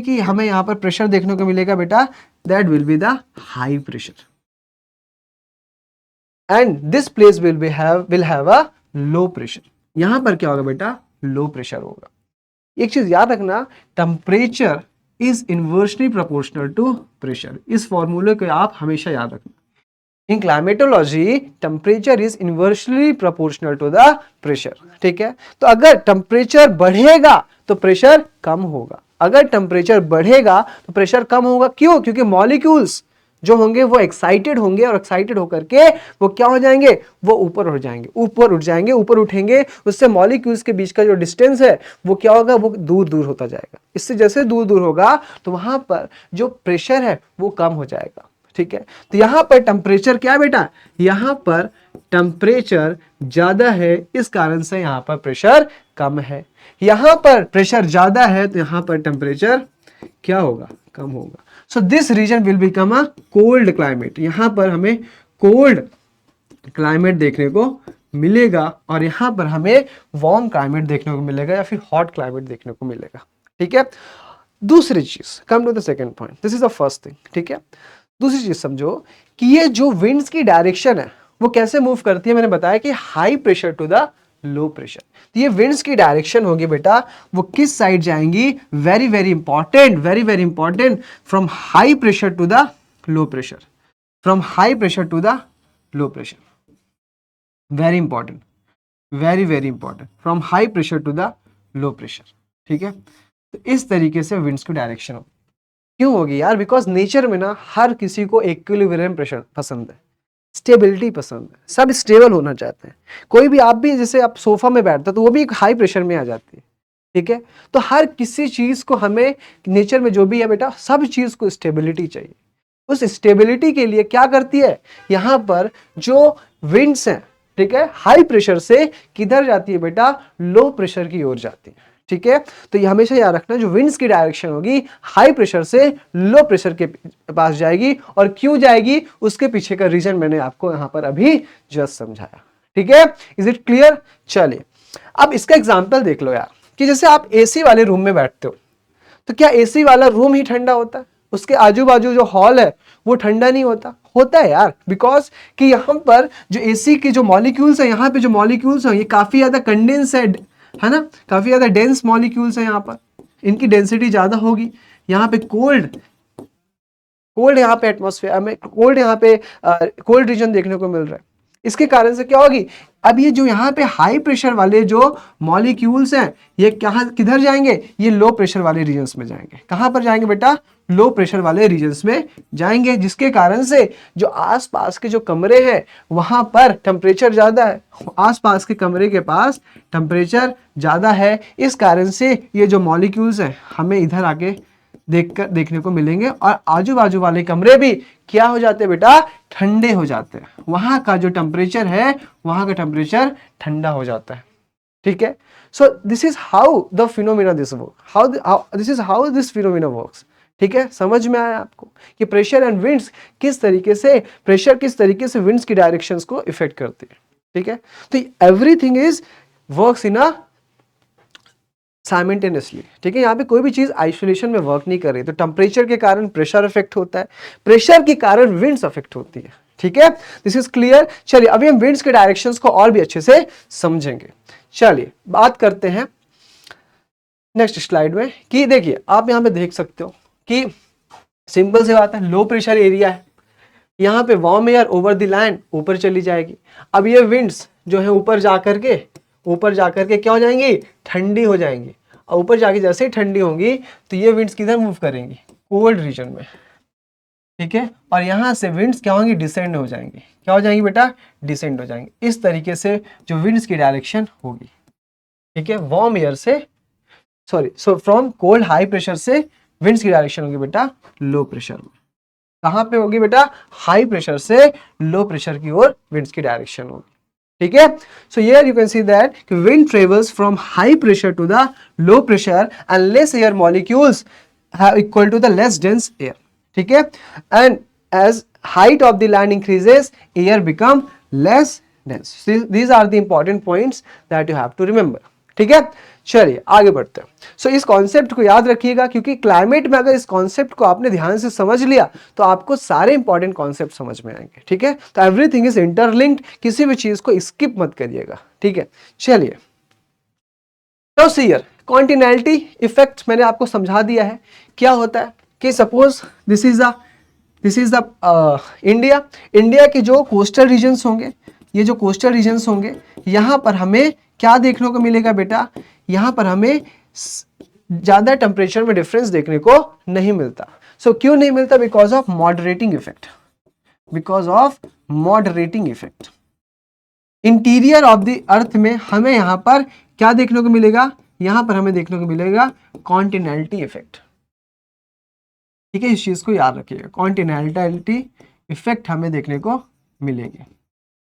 की हमें यहाँ पर प्रेशर देखने को मिलेगा बेटा, that will be the high pressure. And this place will have a low pressure. यहां पर क्या होगा बेटा, लो प्रेशर होगा। एक चीज याद रखना, temperature is inversely proportional to pressure. इस फॉर्मूले को आप हमेशा याद रखना। In climatology temperature is inversely proportional to the pressure. ठीक है, तो अगर टेम्परेचर बढ़ेगा तो प्रेशर कम होगा, अगर टेम्परेचर बढ़ेगा तो प्रेशर कम होगा। क्यों, क्योंकि मॉलिक्यूल्स जो होंगे वो एक्साइटेड होंगे, और एक्साइटेड होकर के वो क्या हो जाएंगे, वो ऊपर उठ जाएंगे, ऊपर उठ जाएंगे, ऊपर उठेंगे। उससे मॉलिक्यूल्स के बीच का जो डिस्टेंस है वो क्या होगा, वो दूर दूर होता जाएगा। इससे जैसे दूर दूर होगा तो वहां पर जो प्रेशर है वो कम हो जाएगा। ठीक है, तो यहां पर टेम्परेचर क्या है बेटा, यहां पर टेम्परेचर ज्यादा है, इस कारण से यहां पर प्रेशर कम है। यहां पर प्रेशर ज्यादा है तो यहां पर टेम्परेचर क्या होगा, कम होगा। So this region will become a cold climate. यहां पर हमें कोल्ड क्लाइमेट देखने को मिलेगा, और यहां पर हमें वार्म क्लाइमेट देखने को मिलेगा, या फिर हॉट क्लाइमेट देखने को मिलेगा। ठीक है, दूसरी चीज, come to the second point, this is the first thing. ठीक है, दूसरी चीज समझो कि ये जो विंड्स की डायरेक्शन है वो कैसे मूव करती है। मैंने बताया कि high pressure to the low pressure. तो ये विंड्स की डायरेक्शन होगी बेटा, वो किस साइड जाएंगी, very very important, very very important, from high pressure to the low pressure, from high pressure to the low pressure. Very important, very very important, from high pressure to the low pressure. ठीक है, तो इस तरीके से winds की direction होगी। क्यों होगी यार? बिकॉज नेचर में ना हर किसी को इक्विलिब्रियम प्रेशर पसंद है, स्टेबिलिटी पसंद है, सब स्टेबल होना चाहते हैं। कोई भी, आप भी जैसे आप सोफा में बैठते हो तो वो भी एक हाई प्रेशर में आ जाती है, ठीक है? तो हर किसी चीज को हमें, नेचर में जो भी है बेटा, सब चीज को स्टेबिलिटी चाहिए। उस स्टेबिलिटी के लिए क्या करती है, यहां पर जो विंड्स हैं, ठीक है, हाई प्रेशर से किधर जाती है बेटा, लो प्रेशर की ओर जाती है, ठीक है? तो ये हमेशा याद रखना, जो विंड्स की डायरेक्शन होगी हाई प्रेशर से लो प्रेशर के पास जाएगी। और क्यों जाएगी, उसके पीछे का रीजन मैंने आपको यहां पर अभी जस्ट समझाया, ठीक है? Is it clear? चलिए अब इसका एग्जांपल देख लो यार, कि जैसे आप एसी वाले रूम में बैठते हो, तो क्या एसी वाला रूम ही ठंडा होता है? उसके आजू बाजू जो हॉल है वो ठंडा नहीं होता? होता है यार, बिकॉज कि यहाँ पर जो एसी के जो मॉलिक्यूल्स है, यहाँ पे जो मॉलिक्यूल्स है ये काफी ज्यादा कंडेंस है ना, काफी ज्यादा डेंस मॉलिक्यूल्स है, यहाँ पर इनकी डेंसिटी ज्यादा होगी। यहाँ पे कोल्ड यहाँ पे एटमॉस्फेयर में कोल्ड, यहाँ पे कोल्ड रीजन देखने को मिल रहा है। इसके कारण से क्या होगी, अब ये जो यहाँ पे हाई प्रेशर वाले जो मॉलिक्यूल्स हैं ये कहाँ किधर जाएंगे, ये लो प्रेशर वाले रीजन्स में जाएंगे। कहाँ पर जाएंगे बेटा, लो प्रेशर वाले रीजन्स में जाएंगे, जिसके कारण से जो आसपास के जो कमरे हैं वहां पर टेम्परेचर ज्यादा है, आसपास के कमरे के पास टेम्परेचर ज्यादा है। इस कारण से ये जो मॉलिक्यूल्स हैं हमें इधर आके देखने को मिलेंगे, और आजू बाजू वाले कमरे भी क्या हो जाते हैं बेटा, ठंडे हो जाते हैं। वहां का जो टेम्परेचर है, वहां का टेम्परेचर ठंडा हो जाता है, ठीक है? So this is how the phenomena this work, this is how this phenomena works, ठीक है? समझ में आया आपको कि प्रेशर एंड विंड्स किस तरीके से, प्रेशर किस तरीके से विंड्स की डायरेक्शंस को इफेक्ट करती है, ठीक है? तो everything is works in a simultaneously, ठीक है? यहाँ पे कोई भी चीज आइसोलेशन में वर्क नहीं कर रही। तो टेम्परेचर के कारण प्रेशर इफेक्ट होता है, प्रेशर के कारण विंड्स इफेक्ट होती है, ठीक है? This is clear. चलिए अभी हम विंड्स के डायरेक्शंस को और भी अच्छे से समझेंगे। चलिए बात करते हैं नेक्स्ट स्लाइड में, कि देखिए आप यहाँ पे देख सकते हो कि सिंपल सी बात है, लो प्रेशर एरिया है, यहाँ पे warm air over the land ऊपर चली जाएगी। अब ये विंड्स जो है ऊपर जाकर के क्या हो जाएंगी, ठंडी हो जाएंगी। और ऊपर जाके जैसे ही ठंडी होंगी तो ये विंड्स किधर मूव करेंगी, कोल्ड रीजन में, ठीक है? और यहाँ से विंड्स क्या होंगी, डिसेंड हो जाएंगी। क्या हो जाएंगी बेटा, डिसेंड हो जाएंगी। इस तरीके से जो विंड्स की डायरेक्शन होगी, ठीक है, वार्म एयर से so from cold high pressure से विंड्स की डायरेक्शन होगी बेटा लो प्रेशर में। कहां पे होगी बेटा, हाई प्रेशर से लो प्रेशर की ओर विंड्स की डायरेक्शन होगी, ठीक है? So here you can see that wind travels from high pressure to the low pressure and less air molecules equal to the less dense air, ठीक है? And as height of the land increases air become less dense. These are the important points that you have to remember, ठीक है? चलिए आगे बढ़ते हैं। सो इस concept को याद रखिएगा, क्योंकि क्लाइमेट में अगर इस कॉन्सेप्ट को आपने ध्यान से समझ लिया तो आपको सारे इंपॉर्टेंट कॉन्सेप्ट समझ में आएंगे, ठीक है? तो एवरीथिंग इज इंटरलिंक्ड, किसी भी चीज को स्किप मत करिएगा, ठीक है? चलिए तो हियर कॉन्टिनेंटल इफेक्ट मैंने आपको समझा दिया है। क्या होता है कि suppose this is the India के जो कोस्टल रीजन्स होंगे, ये जो कोस्टल रीजन्स होंगे, यहाँ पर हमें क्या देखने को मिलेगा बेटा, यहाँ पर हमें ज्यादा टेम्परेचर में डिफरेंस देखने को नहीं मिलता। सो क्यों नहीं मिलता, because of moderating effect. Interior of the अर्थ में हमें यहाँ पर क्या देखने को मिलेगा, यहाँ पर हमें देखने को मिलेगा कॉन्टिनेंटल इफेक्ट, ठीक है? इस चीज को याद रखिएगा, कॉन्टिनेंटल इफेक्ट हमें देखने को मिलेंगे,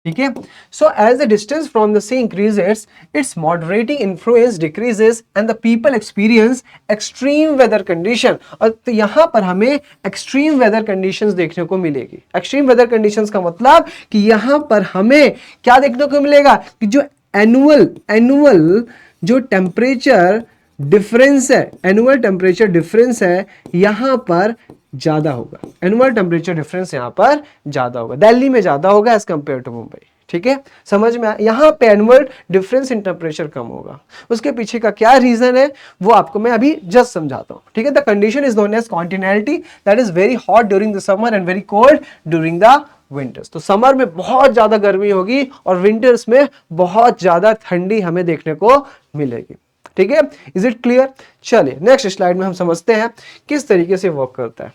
ठीक है? So as the distance from the sea increases, its moderating influence decreases and the people experience extreme weather condition. और तो यहाँ पर हमें एक्सट्रीम वेदर कंडीशंस देखने को मिलेगी। एक्सट्रीम वेदर कंडीशंस का मतलब कि यहाँ पर हमें क्या देखने को मिलेगा, कि जो एनुअल जो टेम्परेचर डिफरेंस है, एनुअल टेम्परेचर डिफरेंस है, यहाँ पर ज्यादा होगा। एनुअल टेम्परेचर डिफरेंस यहाँ पर ज्यादा होगा, दिल्ली में ज्यादा होगा एज कंपेयर टू मुंबई, ठीक है? समझ में आया? यहाँ पे एनुअल डिफरेंस इन टेम्परेचर कम होगा। उसके पीछे का क्या रीजन है वो आपको मैं अभी जस्ट समझाता हूँ, ठीक है? The condition is known as continental, that is very hot during the summer and very cold during the winters. तो समर में बहुत ज्यादा गर्मी होगी और विंटर्स में बहुत ज्यादा ठंडी हमें देखने को मिलेगी। ठीक है, इज इट क्लियर? चलिए नेक्स्ट स्लाइड में हम समझते हैं किस तरीके से वर्क करता है।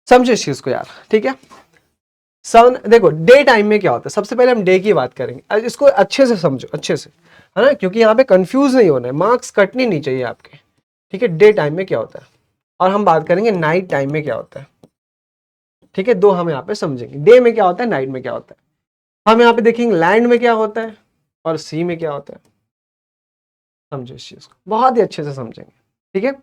समझे इस चीज को यार, ठीक है। सन देखो डे टाइम में क्या होता है, सबसे पहले हम डे की बात करेंगे, इसको अच्छे से समझो, अच्छे से, है ना, क्योंकि यहाँ पे कंफ्यूज नहीं होना है, मार्क्स कटने नहीं चाहिए आपके, ठीक है। डे टाइम में क्या होता है और हम बात करेंगे नाइट टाइम में क्या होता है, ठीक है। दो हम यहाँ पे समझेंगे, डे में क्या होता है, नाइट में क्या होता है। हम यहाँ पे देखेंगे लैंड में क्या होता है और सी में क्या होता है। समझो इस चीज को, बहुत ही अच्छे से समझेंगे, ठीक है।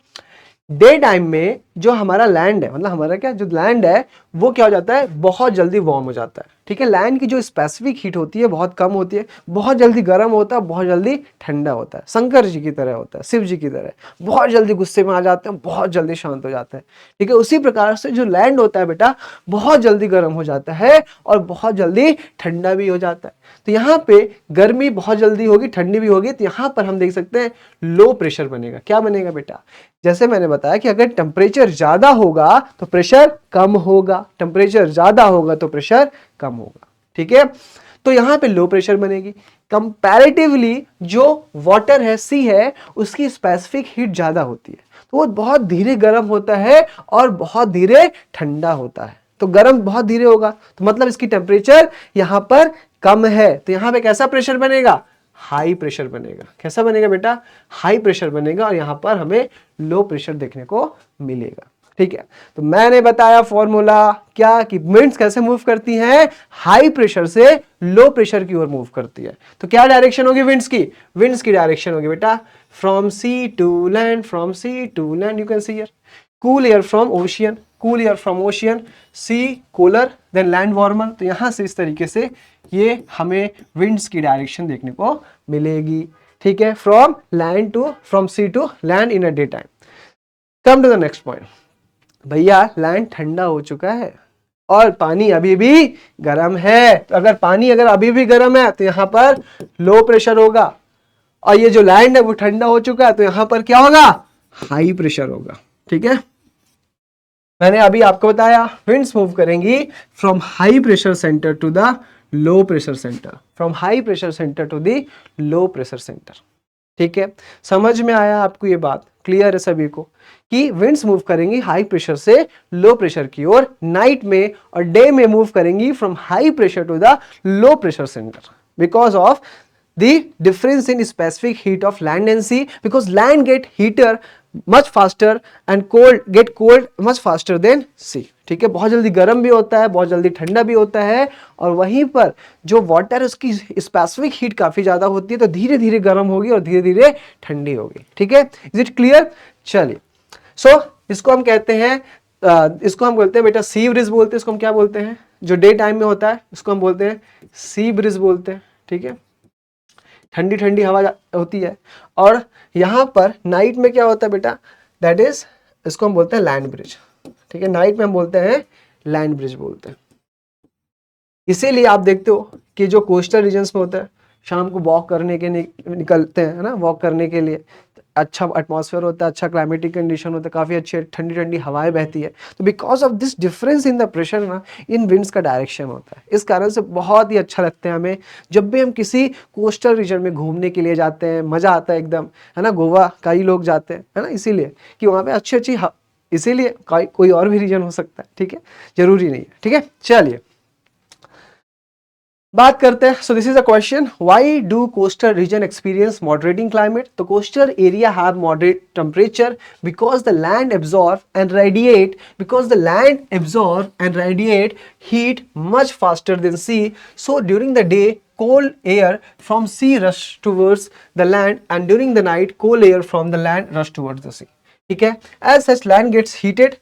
डे टाइम में जो हमारा लैंड है, मतलब हमारा क्या जो लैंड है वो क्या हो जाता है, बहुत जल्दी वार्म हो जाता है, ठीक है। लैंड की जो स्पेसिफिक हीट होती है बहुत कम होती है, बहुत जल्दी गर्म होता है, बहुत जल्दी ठंडा होता है, शंकर जी की तरह होता है, शिव जी की तरह, बहुत जल्दी गुस्से में आ जाते हैं, बहुत जल्दी शांत हो जाता है, ठीक है। उसी प्रकार से जो लैंड होता है बेटा, बहुत जल्दी गर्म हो जाता है और बहुत जल्दी ठंडा भी हो जाता है। तो यहाँ पे गर्मी बहुत जल्दी होगी, ठंडी भी होगी, तो यहाँ पर हम देख सकते हैं लो प्रेशर बनेगा। क्या बनेगा बेटा, जैसे मैंने बताया कि अगर टेम्परेचर ज्यादा होगा तो प्रेशर कम होगा, टेम्परेचर ज्यादा होगा तो प्रेशर कम होगा, ठीक है। तो यहां पे लो प्रेशर बनेगी। कंपैरेटिवली जो वाटर है, सी है, उसकी स्पेसिफिक हीट ज्यादा होती है, तो वो बहुत धीरे गर्म होता है और बहुत धीरे ठंडा होता है। तो गर्म बहुत धीरे होगा, तो मतलब इसकी टेम्परेचर यहां पर कम है, तो यहां पे कैसा प्रेशर बनेगा, हाई प्रेशर बनेगा। कैसा बनेगा बेटा, हाई प्रेशर बनेगा, और यहां पर हमें लो प्रेशर देखने को मिलेगा, ठीक है। तो मैंने बताया फॉर्मूला क्या कि विंड्स कैसे मूव करती हैं, हाई प्रेशर से लो प्रेशर की ओर मूव करती है। तो क्या डायरेक्शन होगी विंड्स की, विंड्स की डायरेक्शन होगी बेटा from sea to land, from sea to land. You can see here cool air from ocean, cool air from ocean, sea cooler than land warmer. तो यहां से इस तरीके से ये हमें विंड्स की डायरेक्शन देखने को मिलेगी, ठीक है, from land to, from sea to land in a day time. Come to the next point, भैया लैंड ठंडा हो चुका है और पानी अभी भी गर्म है। तो अगर पानी अगर अभी भी गर्म है तो यहां पर लो प्रेशर होगा, और ये जो लैंड है वो ठंडा हो चुका है, तो यहां पर क्या होगा, हाई प्रेशर होगा, ठीक है। मैंने अभी आपको बताया विंड्स मूव करेंगी from high pressure centre to the low pressure centre, from high pressure centre to the low pressure centre, ठीक है। समझ में आया आपको ये बात, क्लियर है सभी को कि विंड्स मूव करेंगी हाई प्रेशर से लो प्रेशर की ओर नाइट में, और डे में मूव करेंगी from high pressure to the low pressure centre because of the difference in specific heat of land and sea, because land get heater much faster and cold get cold much faster than sea, ठीक है। बहुत जल्दी गर्म भी होता है, बहुत जल्दी ठंडा भी होता है, और वहीं पर जो वाटर है उसकी स्पेसिफिक हीट काफी ज्यादा होती है, तो धीरे धीरे गर्म होगी और धीरे धीरे ठंडी होगी, ठीक है। Is it clear? चलिए, सो इसको हम कहते हैं, इसको हम बोलते हैं बेटा सी ब्रिज बोलते हैं। इसको हम क्या बोलते हैं, जो डे टाइम में होता है इसको हम बोलते हैं सी ब्रिज बोलते हैं, ठीक है। ठंडी ठंडी हवा होती है। और यहां पर नाइट में क्या होता है बेटा, दैट इज, इसको हम बोलते हैं लैंड ब्रिज, ठीक है। नाइट में हम बोलते हैं लैंड ब्रिज बोलते हैं। इसीलिए आप देखते हो कि जो कोस्टल रीजन्स में होता है, शाम को वॉक करने के निकलते हैं, है ना, वॉक करने के लिए, अच्छा एटमॉस्फेयर होता है, अच्छा क्लाइमेटिक कंडीशन होता है, काफ़ी अच्छी ठंडी ठंडी हवाएं बहती है। तो because of this difference in the pressure ना, इन विंड्स का डायरेक्शन होता है। इस कारण से बहुत ही अच्छा लगता है हमें जब भी हम किसी कोस्टल रीजन में घूमने के लिए जाते हैं, मज़ा आता है एकदम, है ना। गोवा कई लोग जाते हैं, है ना, इसीलिए कि वहाँ पे अच्छी अच्छी, इसीलिए कोई और भी रीजन हो सकता है, ठीक है, जरूरी नहीं है, ठीक है। चलिए बात करते हैं। So this is a question, why do coastal region experience moderating climate. तो coastal area have moderate temperature because the land absorb and radiate, because the land absorb and radiate heat much faster than sea. So during the day cold air from sea rush towards the land, and during the night cold air from the land rush towards the sea, ठीक है। as such land gets heated,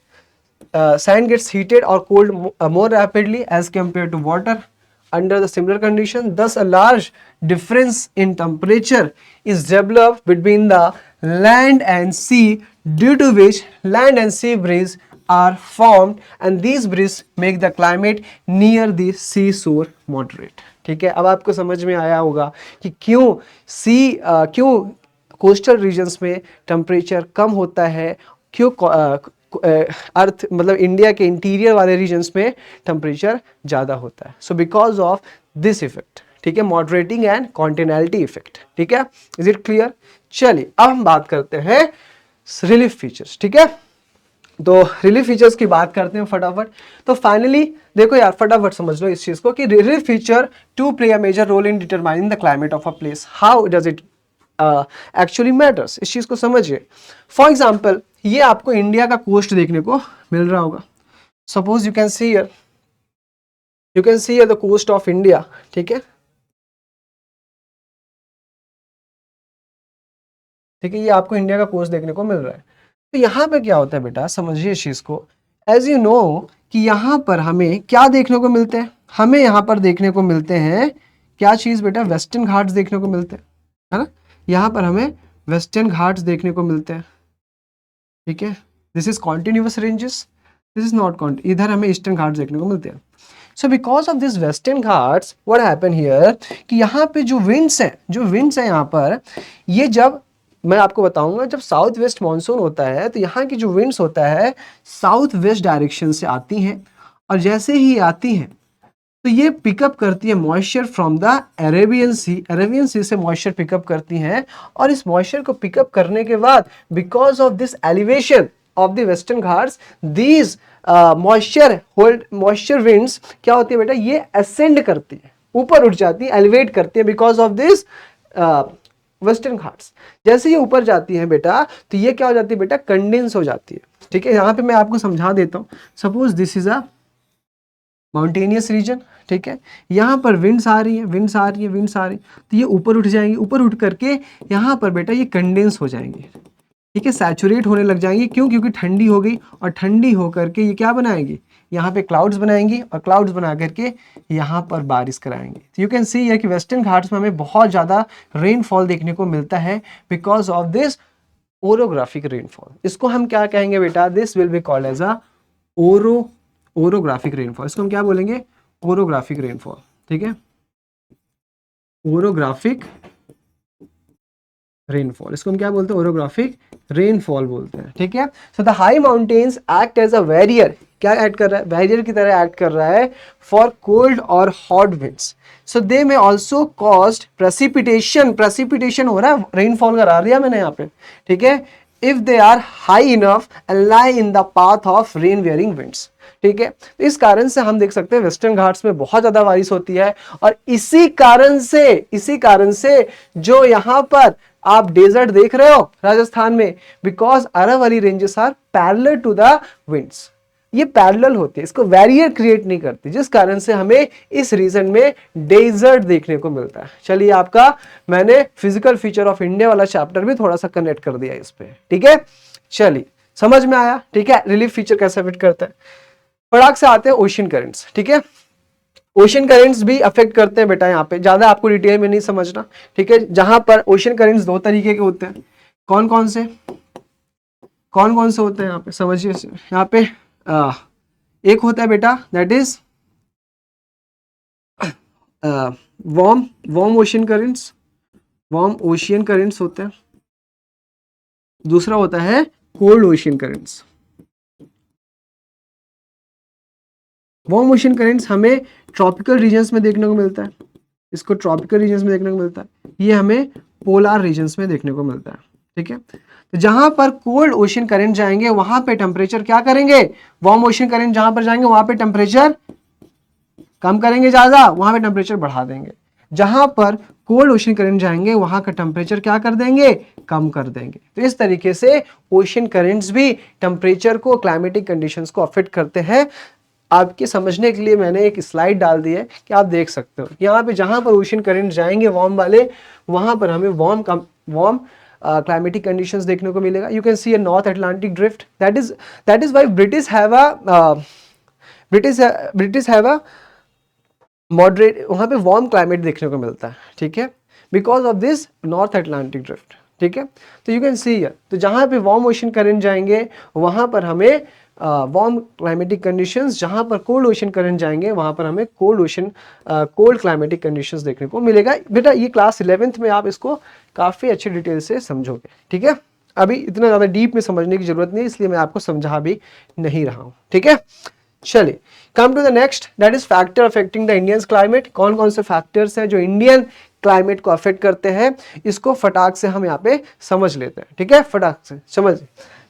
sand gets heated or cooled more rapidly as compared to water under the similar condition. Thus a large difference in temperature is developed between the land and sea, due to which land and sea breeze are formed, and these breezes make the climate near the sea shore moderate, ठीक है। अब आपको समझ में आया होगा कि क्यों कोस्टल रीजन्स में टेम्परेचर कम होता है, क्यों अर्थ मतलब इंडिया के इंटीरियर वाले रीजन्स में टेम्परेचर ज़्यादा होता है। So because of this effect, ठीक है, मॉडरेटिंग एंड कॉन्टिनेंटल इफेक्ट, ठीक है। Is it clear? चलिए अब हम बात करते हैं रिलीफ फीचर्स, ठीक है। तो रिलीफ फीचर्स की बात करते हैं फटाफट। तो फाइनली देखो यार, फटाफट समझ लो इस चीज को कि relief feature to play a major role in determining the climate of a place, how does it actually matters. इस चीज को समझिए। फॉर एग्जाम्पल ये आपको इंडिया का कोस्ट देखने को मिल रहा होगा। Suppose you can see here, you can see here the coast of India, ठीक है। ठीक है, ये आपको इंडिया का कोस्ट देखने को मिल रहा है। तो यहाँ पे क्या होता है बेटा, समझिए इस चीज को। एज यू नो कि यहाँ पर हमें क्या देखने को मिलते हैं, हमें यहाँ पर देखने को मिलते हैं क्या चीज बेटा, वेस्टर्न घाट्स देखने को मिलते हैं, है ना। यहाँ पर हमें वेस्टर्न घाट्स देखने को मिलते हैं, ठीक है। This is continuous ranges, this is not, इधर हमें ईस्टर्न घाट्स देखने को मिलते हैं। So because of this western Ghats what happen here कि यहाँ पे जो विंड्स है यहाँ पर, ये जब मैं आपको बताऊंगा, जब साउथ वेस्ट मानसून होता है तो यहाँ की जो विंड्स होता है साउथ वेस्ट डायरेक्शन से आती हैं, और जैसे ही आती हैं तो ये पिकअप करती है मॉइस्चर फ्रॉम द अरेबियन सी से मॉइस्चर पिकअप करती हैं। और इस मॉइस्चर को पिकअप करने के बाद because of this elevation of the western Ghats, these moisture winds क्या होती है बेटा, ये असेंड करती है, ऊपर उठ जाती है, एलिवेट करती है because of this western Ghats. जैसे ये ऊपर जाती है बेटा तो ये क्या हो जाती है बेटा, कंडेंस हो जाती है, ठीक है। यहाँ पे मैं आपको समझा देता हूँ। Suppose this is a mountainous region, ठीक है। यहाँ पर विंड्स आ रही है, तो ये ऊपर उठ जाएंगी, ऊपर उठ करके यहाँ पर बेटा ये कंडेंस हो जाएंगे, ठीक है, सैचुरेट होने लग जाएंगी। क्यों? क्योंकि ठंडी हो गई, और ठंडी हो करके ये क्या बनाएंगी, यहाँ पे क्लाउड्स बनाएंगी, और क्लाउड्स बना करके यहाँ पर बारिश कराएंगे। तो यू कैन सी ये कि वेस्टर्न घाट्स में हमें बहुत ज़्यादा रेनफॉल देखने को मिलता है because of this orographic rainfall. इसको हम क्या कहेंगे बेटा, this will be called as a orographic rainfall. इसको हम क्या बोलेंगे, ओरोग्राफिक रेनफॉल, ठीक है, ओरोग्राफिक रेनफॉल। इसको हम क्या बोलते हैं, ओरोग्राफिक रेनफॉल बोलते हैं, ठीक है। So the high mountains act as a barrier, क्या एक्ट कर रहा है, बैरियर की तरह एक्ट कर रहा है फॉर कोल्ड और हॉट विंड्स। सो दे में ऑल्सो कॉस्ट प्रेसिपिटेशन हो रहा है, रेनफॉल करा दिया मैंने यहाँ पे, ठीक है, if they are high enough and lie in the path of rain wearing winds, ठीक है। इस कारण से हम देख सकते हैं वेस्टर्न घाट्स में बहुत ज्यादा बारिश होती है, और इसी कारण से जो यहाँ पर आप डेजर्ट देख रहे हो राजस्थान में, because Aravalli ranges are parallel to the winds, ये पैरेलल होती है, इसको बैरियर क्रिएट नहीं करती, जिस कारण से हमें इस रीजन में डेजर्ट देखने को मिलता है। चलिए आपका मैंने फिजिकल फीचर ऑफ इंडिया वाला चैप्टर भी थोड़ा सा कनेक्ट कर दिया इस पे, ठीक है। चलिए समझ में आया, ठीक है, रिलीफ फीचर कैसे फिट करता है। फटाक से आते हैं ओशियन करेंट्स, ठीक है। ओशियन करेंट्स भी अफेक्ट करते हैं बेटा, यहाँ पे ज्यादा आपको डिटेल में नहीं समझना, ठीक है। जहां पर ओशियन करेंट्स दो तरीके के होते हैं, कौन कौन से होते हैं यहाँ पे समझिए। यहाँ पे एक होता है बेटा that is warm ocean currents होते हैं। दूसरा होता है cold ocean currents. Warm ocean currents हमें ट्रॉपिकल रीजन्स में देखने को मिलता है, इसको ट्रॉपिकल रीजन्स में देखने को मिलता है, ये हमें पोलर रीजन्स में देखने को मिलता है, ठीक है। तो जहां पर कोल्ड ओशियन करंट जाएंगे वहां पे टेम्परेचर क्या करेंगे, वार्म ओशियन करंट जहां पर जाएंगे वहां पे टेम्परेचर कम करेंगे, ज्यादा वहां पे टेम्परेचर बढ़ा देंगे। जहां पर कोल्ड ओशियन करंट जाएंगे वहां का टेम्परेचर क्या कर देंगे, कम कर देंगे। तो इस तरीके से ओशियन करंट्स भी टेम्परेचर को, क्लाइमेटिक कंडीशंस को अफेक्ट करते हैं। आपके समझने के लिए मैंने एक स्लाइड डाल दी है कि आप देख सकते हो, यहाँ पे जहां पर ओशियन करंट जाएंगे वार्म वाले, वहां पर हमें वार्म क्लाइमेटिक कंडीशंस देखने को मिलेगा। You can C a north Atlantic drift, that is why British have a moderate, वहां पे वार्म क्लाइमेट देखने को मिलता है, ठीक है, because of this north Atlantic drift, ठीक है। तो यू कैन सी हियर, तो जहां पे वार्म ओशियन करंट जाएंगे वहां पर हमें वार्म क्लाइमेटिक कंडीशंस, जहां पर कोल्ड ओशियन करंट जाएंगे वहां पर हमें कोल्ड क्लाइमेटिक कंडीशंस देखने को मिलेगा। बेटा ये क्लास 11th में आप इसको काफी अच्छे डिटेल से समझोगे, ठीक है। अभी इतना ज्यादा डीप में समझने की जरूरत नहीं, इसलिए मैं आपको समझा भी नहीं रहा हूं, ठीक है। चलिए come to the next, that is factor affecting the Indian climate. कौन कौन से फैक्टर्स हैं जो इंडियन क्लाइमेट को अफेक्ट करते हैं, इसको फटाक से हम यहाँ पे समझ लेते हैं। ठीक है, फटाक से समझ।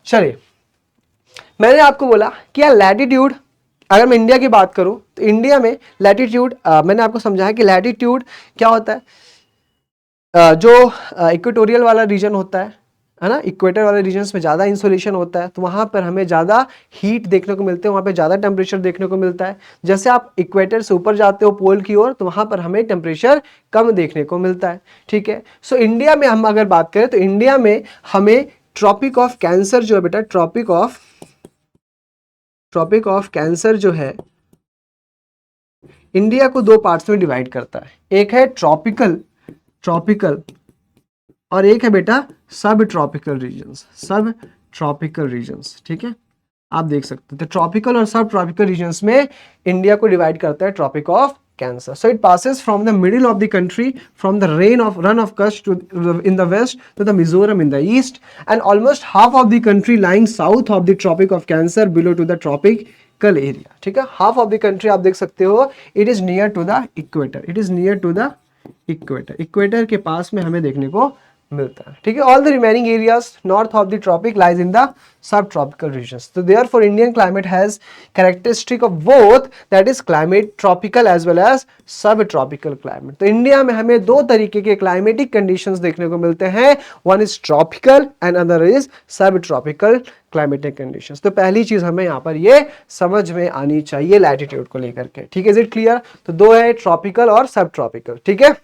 चलिए, मैंने आपको बोला कि यार लैटिट्यूड, अगर मैं इंडिया की बात करूं तो इंडिया में लैटिट्यूड, मैंने आपको समझाया कि लैटिट्यूड क्या होता है। जो इक्वेटोरियल वाला रीजन होता है ना, इक्वेटर वाले रीजन्स में ज़्यादा इंसोलेशन होता है, तो वहाँ पर हमें ज़्यादा हीट देखने को मिलते हैं, वहाँ पे ज़्यादा टेम्परेचर देखने को मिलता है। जैसे आप इक्वेटर से ऊपर जाते हो पोल की ओर, तो वहाँ पर हमें टेम्परेचर कम देखने को मिलता है। ठीक है, सो इंडिया में हम अगर बात करें तो इंडिया में हमें ट्रॉपिक ऑफ कैंसर जो है बेटा, ट्रॉपिक ऑफ कैंसर जो है इंडिया को दो पार्ट्स में डिवाइड करता है। एक है ट्रॉपिकल और एक है बेटा सब ट्रॉपिकल रीजन्स। ठीक है, आप देख सकते हो, तो ट्रॉपिकल और सब ट्रॉपिकल रीजन्स में इंडिया को डिवाइड करता है tropic of Cancer. So it passes from the middle of the country, from the run of Kutch to in the west to the Mizoram in the east, and almost half of the country lying south of the Tropic of Cancer below to the tropical area. ठीक है, half of the country आप देख सकते हो, it is near to the equator. Equator के पास में हमें देखने को मिलता है। ठीक है, all the remaining areas north of the tropic lies in the सब ट्रॉपिकल रीजन्स। तो therefore Indian climate has characteristic of both, that is climate tropical as well as subtropical climate. तो इंडिया में हमें दो तरीके के climatic conditions देखने को मिलते हैं, one is tropical and other is सब ट्रॉपिकल क्लाइमेटिक कंडीशंस। तो पहली चीज हमें यहाँ पर ये समझ में आनी चाहिए लैटिट्यूड को लेकर के। ठीक है, इज इट क्लियर? तो दो है, ट्रॉपिकल और सब ट्रॉपिकल। ठीक है,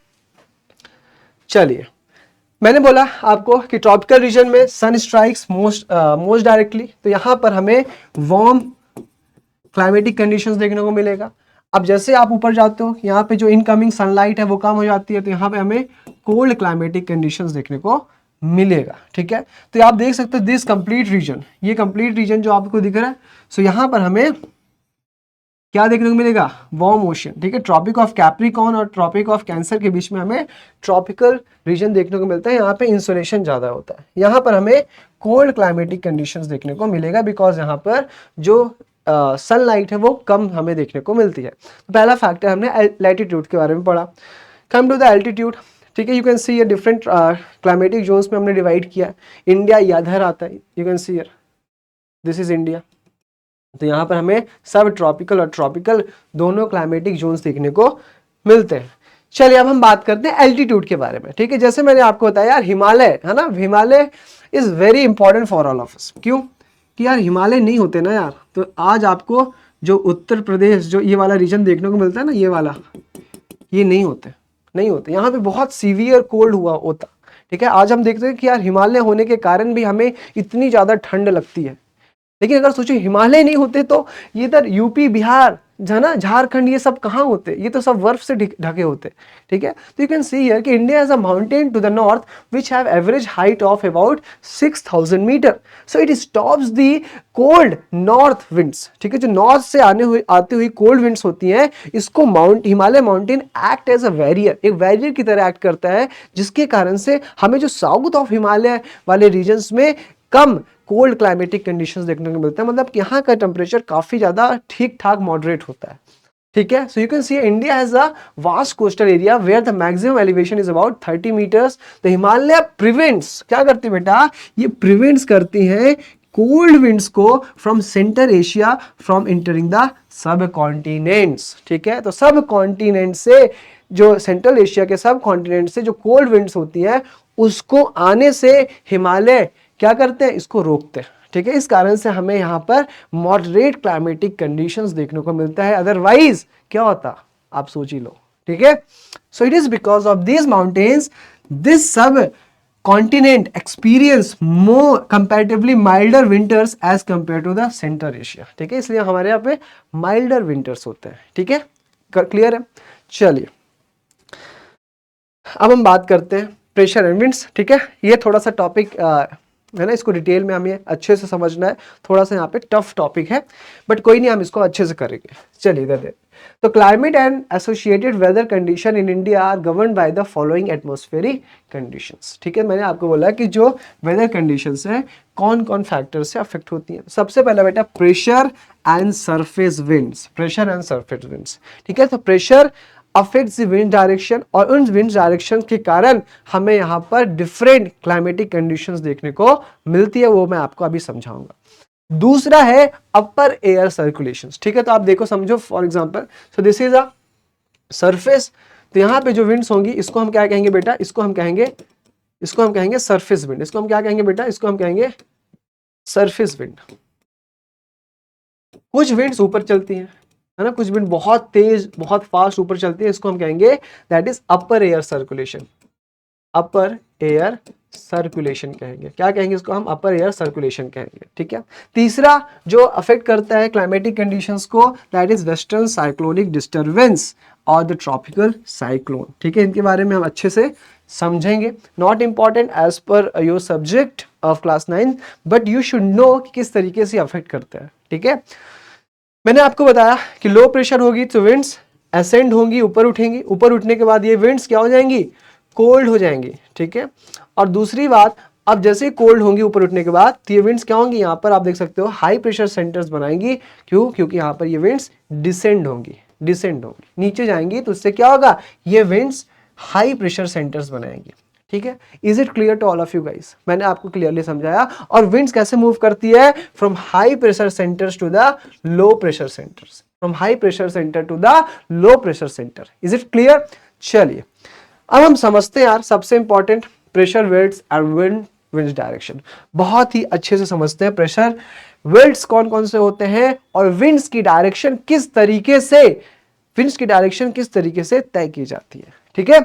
चलिए, मैंने बोला आपको कि ट्रॉपिकल रीजन में सन स्ट्राइक्स मोस्ट डायरेक्टली, तो यहां पर हमें वार्म क्लाइमेटिक कंडीशंस देखने को मिलेगा। अब जैसे आप ऊपर जाते हो, यहाँ पे जो इनकमिंग सनलाइट है वो कम हो जाती है, तो यहाँ पे हमें कोल्ड क्लाइमेटिक कंडीशंस देखने को मिलेगा। ठीक है, तो आप देख सकते हो दिस कंप्लीट रीजन, ये कंप्लीट रीजन जो आपको दिख रहा है, सो यहाँ पर हमें क्या देखने को मिलेगा? Warm ocean. ठीक है, ट्रॉपिक ऑफ कैप्रिकॉर्न और ट्रॉपिक ऑफ कैंसर के बीच में हमें ट्रॉपिकल रीजन देखने को मिलता है। यहाँ पे इंसोलेशन ज्यादा होता है, यहाँ पर हमें कोल्ड क्लाइमेटिक कंडीशंस देखने को मिलेगा, बिकॉज यहाँ पर जो सनलाइट है वो कम हमें देखने को मिलती है। तो पहला फैक्टर हमने लैटिट्यूड के बारे में पढ़ा। Come to the altitude. ठीक है, यू कैन सी ये डिफरेंट क्लाइमेटिक जोन्स में हमने डिवाइड किया। इंडिया इधर आता है, you can see here, this is India. तो यहाँ पर हमें सब ट्रॉपिकल और ट्रॉपिकल दोनों क्लाइमेटिक जोन्स देखने को मिलते हैं। चलिए, अब हम बात करते हैं एल्टीट्यूड के बारे में। ठीक है, जैसे मैंने आपको बताया यार, हिमालय है ना, Himalaya is very important for all of us. क्यों? कि यार हिमालय नहीं होते ना यार, तो आज आपको जो उत्तर प्रदेश जो ये वाला रीजन देखने को मिलता है ना, ये वाला, ये नहीं होते यहाँ पे बहुत सीवियर कोल्ड हुआ होता। ठीक है, आज हम देखते हैं कि यार हिमालय होने के कारण भी हमें इतनी ज्यादा ठंड लगती है। लेकिन अगर सोचो हिमालय नहीं होते तो ये इधर यूपी, बिहार, ना झारखंड, ये सब कहाँ होते? ये तो सब बर्फ से ढके होते। ठीक है, तो यू कैन सी हियर कि India has a mountain to the north which have average height of about 6000 metre, so it stops the cold north winds. ठीक है, जो नॉर्थ से आती हुई कोल्ड विंड्स होती हैं, इसको Himalaya mountain act as a barrier, एक बैरियर की तरह एक्ट करता है, जिसके कारण से हमें जो साउथ ऑफ हिमालय वाले रीजन्स में कम कोल्ड क्लाइमेटिक कंडीशंस देखने को मिलता है। मतलब कि यहाँ का टेम्परेचर काफी ज्यादा ठीक ठाक मॉडरेट होता है। ठीक है, so you can see India has a vast coastal area where the maximum elevation is about 30 metres. तो हिमालय प्रिवेंट्स, क्या करती है बेटा? ये प्रिवेंट्स करती है कोल्ड विंड्स को from centre Asia from entering the sub continents. ठीक है, तो सब कॉन्टिनेंट से, जो सेंट्रल एशिया के सब कॉन्टिनेंट से जो कोल्ड विंड्स होती हैं, उसको आने से हिमालय क्या करते हैं? इसको रोकते हैं। ठीक है, इस कारण से हमें यहाँ पर मॉडरेट क्लाइमेटिक कंडीशंस देखने को मिलता है। अदरवाइज क्या होता? आप सोच ही लो। ठीक है, so it is because of these mountains this subcontinent experience more comparatively milder winters as compare to the central Asia. ठीक है, इसलिए हमारे यहाँ पे माइल्डर विंटर्स होते हैं। ठीक है, क्लियर है? चलिए, अब हम बात करते हैं प्रेशर एंड विंड्स। ठीक है, ये थोड़ा सा टॉपिक है ना, इसको डिटेल में हमें अच्छे से समझना है। थोड़ा सा यहाँ पे टफ टॉपिक है, बट कोई नहीं, हम इसको अच्छे से करेंगे। चलिए इधर दे। तो climate and associated weather condition in India are govern by the following atmospheric conditions. ठीक है, मैंने आपको बोला कि जो वेदर कंडीशंस हैं कौन कौन फैक्टर से अफेक्ट होती हैं। सबसे पहला बेटा प्रेशर एंड सरफेस विंड्स। ठीक है, तो pressure affects the wind direction, और उन विंड डायरेक्शन के कारण हमें यहाँ पर डिफरेंट क्लाइमेटिक कंडीशंस देखने को मिलती है, वो मैं आपको अभी समझाऊंगा। दूसरा है अपर एयर सर्कुलेशन, ठीक है। तो आप देखो समझो, for example so this is a surface, तो यहाँ पे जो विंड्स होंगी इसको हम क्या कहेंगे बेटा, इसको हम कहेंगे सरफेस विंड। इसको हम क्या कहेंगे बेटा, इसको हम कहेंगे सरफेस विंड। कुछ विंड्स ऊपर चलती हैं, है ना, कुछ विंड बहुत तेज बहुत फास्ट ऊपर चलती है, इसको हम कहेंगे that is upper air circulation. Upper air circulation कहेंगे, क्या कहेंगे इसको हम, अपर एयर सर्कुलेशन कहेंगे, ठीक है। तीसरा जो अफेक्ट करता है क्लाइमेटिक कंडीशंस को, that is western cyclonic disturbance और द ट्रॉपिकल साइक्लोन, ठीक है। इनके बारे में हम अच्छे से समझेंगे, not important as per your subject of class 9, but you should know कि किस तरीके से अफेक्ट करता है, ठीक है। मैंने आपको बताया कि लो प्रेशर होगी तो विंड्स असेंड होंगी, ऊपर उठेंगी, ऊपर उठने के बाद ये विंड्स क्या हो जाएंगी, कोल्ड हो जाएंगी, ठीक है। और दूसरी बात, अब जैसे ही कोल्ड होंगी ऊपर उठने के बाद, तो ये विंड्स क्या होंगी, यहाँ पर आप देख सकते हो हाई प्रेशर सेंटर्स बनाएंगी। क्यों, क्योंकि यहाँ पर ये विंड्स डिसेंड होंगी, नीचे जाएंगी, तो उससे क्या होगा, ये विंड्स हाई प्रेशर सेंटर्स बनाएंगी, ठीक है। Is it clear to all of you guys, मैंने आपको क्लियरली समझाया। और विंड्स कैसे मूव करती है, from high pressure centres to the low pressure centres, from high pressure centre to the low pressure centre. Is it clear? चलिए अब हम समझते हैं यार, सबसे important pressure weights and wind direction. बहुत ही अच्छे से समझते हैं प्रेशर वेट्स कौन कौन से होते हैं और विंड्स की डायरेक्शन किस तरीके से तय की जाती है, ठीक है।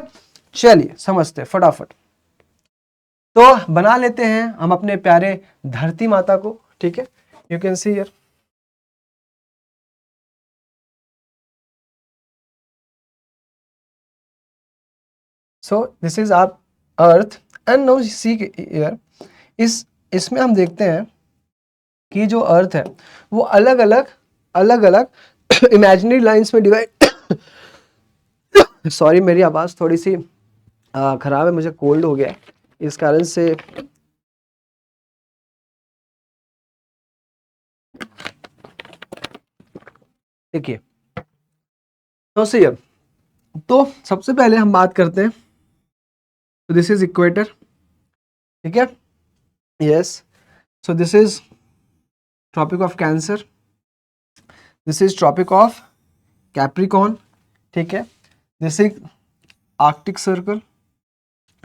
चलिए समझते हैं फटाफट। तो बना लेते हैं हम अपने प्यारे धरती माता को, ठीक है। You can see here, so this is our earth and now see here, इसमें हम देखते हैं कि जो अर्थ है वो अलग अलग इमेजिनरी लाइंस में डिवाइड सॉरी मेरी आवाज थोड़ी सी खराब है, मुझे कोल्ड हो गया है, इस कारण से देखिए। तो सबसे पहले हम बात करते हैं, तो दिस इज इक्वेटर, ठीक है, yes. So this is tropic of Cancer, this is tropic of Capricorn, ठीक है, this is Arctic circle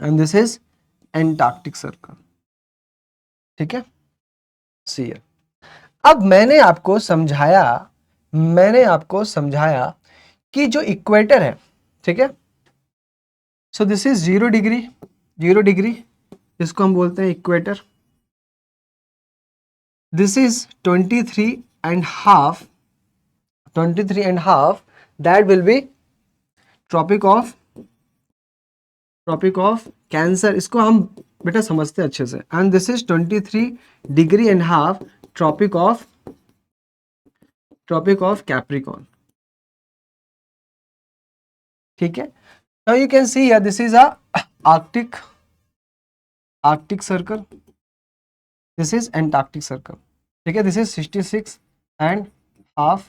and this is Antarctic circle, ठीक है। सी, अब मैंने आपको समझाया कि जो इक्वेटर है, ठीक है, सो दिस इज 0 डिग्री, इसको हम बोलते हैं equator. This is 23.5, that will be tropic of Cancer, इसको हम बेटा समझते हैं अच्छे से। And this is 23.5 degree tropic of Capricorn, ठीक है। Now you can see here, this is a Arctic circle, this is Antarctic circle, ठीक है। This is 66.5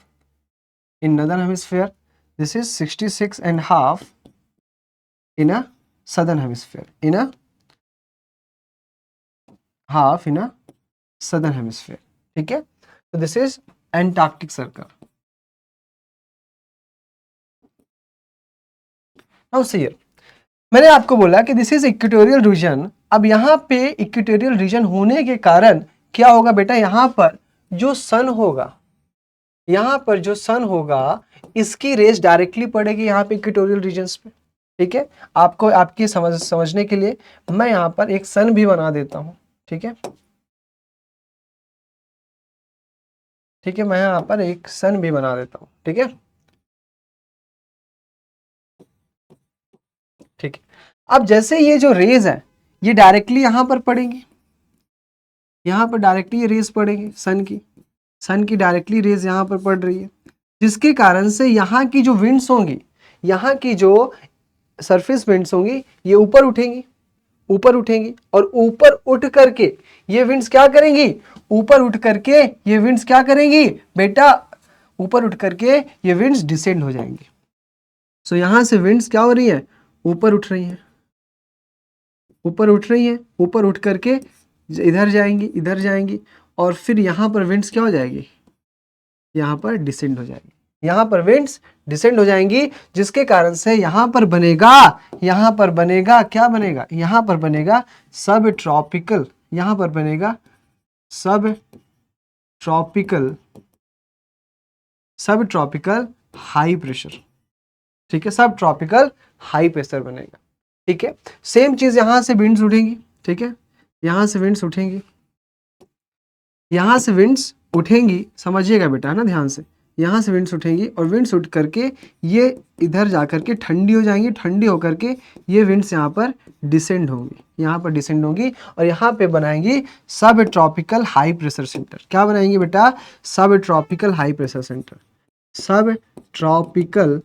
in northern hemisphere, this is 66.5 in a southern hemisphere, southern hemisphere, ठीक है। तो this is Antarctic circle. Now see here, मैंने आपको बोला कि this is equatorial region. अब यहाँ पे इक्वेटोरियल रीजन होने के कारण क्या होगा बेटा, यहाँ पर जो सन होगा इसकी रेस डायरेक्टली पड़ेगी यहाँ पे इक्वेटोरियल रीजन्स पे, ठीक है। आपको आपकी समझने के लिए मैं यहाँ पर एक सन भी बना देता हूँ, ठीक है, मैं यहाँ पर एक सन भी बना देता हूँ, ठीक है, ठीक है। अब जैसे ये जो रेज है ये डायरेक्टली यहाँ पर पड़ेंगी, यहाँ पर डायरेक्टली ये रेज पड़ेगी सन की डायरेक्टली रेज यहाँ पर पड़ रही है, जिसके कारण से यहाँ की जो विंड्स होंगी, यहाँ की जो सरफेस विंड्स होंगी ये ऊपर उठेंगी और ऊपर उठ करके ये विंड्स क्या करेंगी, बेटा ऊपर उठ करके ये विंड्स डिसेंड हो जाएंगी, सो यहां से विंड्स क्या हो रही है, ऊपर उठ रही हैं, ऊपर उठ रही हैं, ऊपर उठ करके इधर जाएंगी, इधर जाएंगी, और फिर यहां पर विंड्स क्या हो जाएगी, यहां पर डिसेंड हो जाएगी, यहां पर विंड्स डिसेंड हो जाएंगी, जिसके कारण से यहां पर बनेगा, यहां पर बनेगा, क्या बनेगा, यहां पर बनेगा सब ट्रॉपिकल, यहां पर बनेगा सब ट्रॉपिकल, सब ट्रॉपिकल हाई प्रेशर। ठीक है, सब ट्रॉपिकल हाई प्रेशर बनेगा। ठीक है, सेम चीज यहां से विंड्स उठेंगी। ठीक है, यहां से विंड्स उठेंगी, यहां से विंड्स उठेंगी, समझिएगा बेटा ना ध्यान से, यहां से विंड्स उठेंगी और विंड्स उठ करके ये इधर जाकर के ठंडी हो जाएंगी, ठंडी होकर के ये विंड्स यहाँ पर डिसेंड होंगी, यहाँ पर डिसेंड होंगी और यहाँ पे बनाएंगी सब ट्रॉपिकल हाई प्रेशर सेंटर। क्या बनाएंगे बेटा, सब ट्रॉपिकल हाई प्रेशर सेंटर, सब ट्रॉपिकल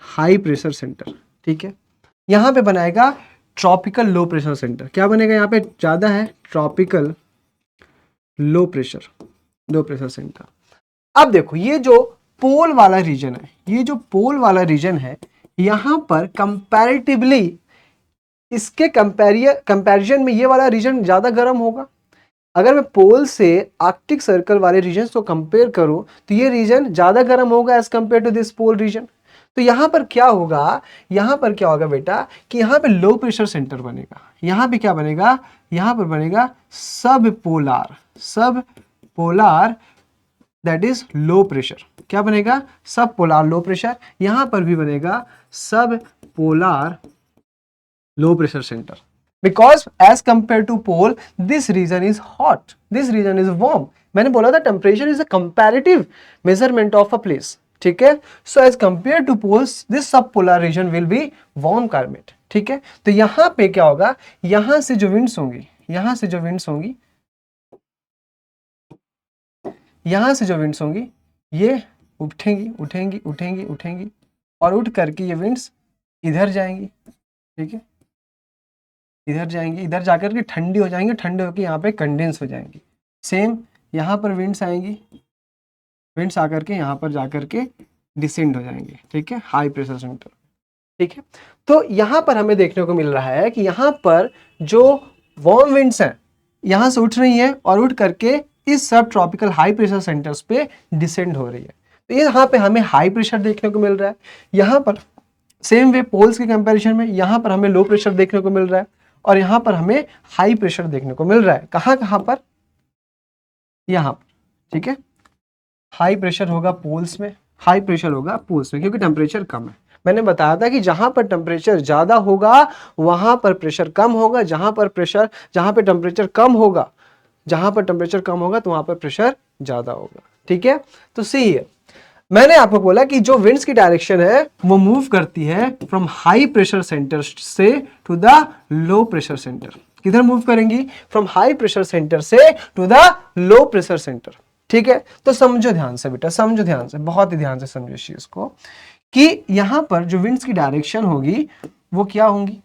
हाई प्रेशर सेंटर। ठीक है, यहाँ पे बनाएगा ट्रॉपिकल लो प्रेशर सेंटर। क्या बनेगा, यहाँ पे ज्यादा है, ट्रॉपिकल लो प्रेशर सेंटर। अब देखो ये जो पोल वाला रीजन है, ये जो पोल वाला रीजन है, यहां पर कंपैरेटिवली इसके कंपैरिजन में ये वाला रीजन ज्यादा गर्म होगा। अगर मैं पोल से आर्कटिक सर्कल वाले रीजन को कंपेयर करूं तो ये रीजन ज्यादा गर्म होगा as compare to this pole region. तो यहां पर क्या होगा, यहां पर क्या होगा बेटा कि यहां पे लो प्रेशर सेंटर बनेगा। यहां पे क्या बनेगा, यहां पर बनेगा सब polar that is low pressure. क्या बनेगा, सब पोलार लो प्रेशर। यहां पर भी बनेगा सब polar low pressure centre, because as compared to pole this region is hot, this region is warm। मैंने बोला था temperature is a comparative measurement of a place. ठीक है, so as compare to poles this subpolar region will be warm climate. ठीक है, तो यहां पे क्या होगा, यहां से जो विंड्स होंगी, यहां से जो विंड्स होंगी, यहां से जो विंड्स होंगी ये उठेंगी उठेंगी उठेंगी उठेंगी और उठ करके ये विंड्स इधर जाएंगी। ठीक है, इधर जाएंगी, इधर जाकर के ठंडी हो जाएंगी, ठंडे होकर यहाँ पे कंडेंस हो जाएंगी। सेम यहाँ पर विंड्स आएंगी, विंड्स आकर के यहाँ पर जाकर के डिसेंड हो जाएंगे। ठीक है, हाई प्रेशर सेंटर। ठीक है, तो यहाँ पर हमें देखने को मिल रहा है कि यहाँ पर जो वार्म विंड्स हैं यहाँ से उठ रही हैं और उठ करके इस सब ट्रॉपिकल हाई प्रेशर सेंटर्स पे डिसेंड हो रही है। तो यहाँ पे हमें हाई प्रेशर देखने को मिल रहा है। यहाँ पर सेम वे पोल्स के कंपैरिजन में यहाँ पर हमें लो प्रेशर देखने को मिल रहा है और यहाँ पर हमें हाई प्रेशर देखने को मिल रहा है। कहाँ पर, यहाँ पर। ठीक है, हाई प्रेशर होगा पोल्स में, हाई प्रेशर होगा पोल्स में क्योंकि टेम्परेचर कम है। मैंने बताया था कि जहां पर टेम्परेचर ज्यादा होगा वहां पर प्रेशर कम होगा, जहां पे टेम्परेचर कम होगा, जहां पर टेम्परेचर कम होगा तो वहां पर प्रेशर ज्यादा होगा। ठीक है, तो सी है, मैंने आपको बोला कि जो विंड्स की डायरेक्शन है वो मूव करती है फ्रॉम हाई प्रेशर सेंटर से to the low pressure centre. किधर मूव करेंगी, फ्रॉम हाई प्रेशर सेंटर से to the low pressure centre. ठीक है, तो समझो ध्यान से बेटा, समझो ध्यान से, बहुत ही ध्यान से समझो इस चीज को कि यहां पर जो विंड्स की डायरेक्शन होगी वो क्या होंगी,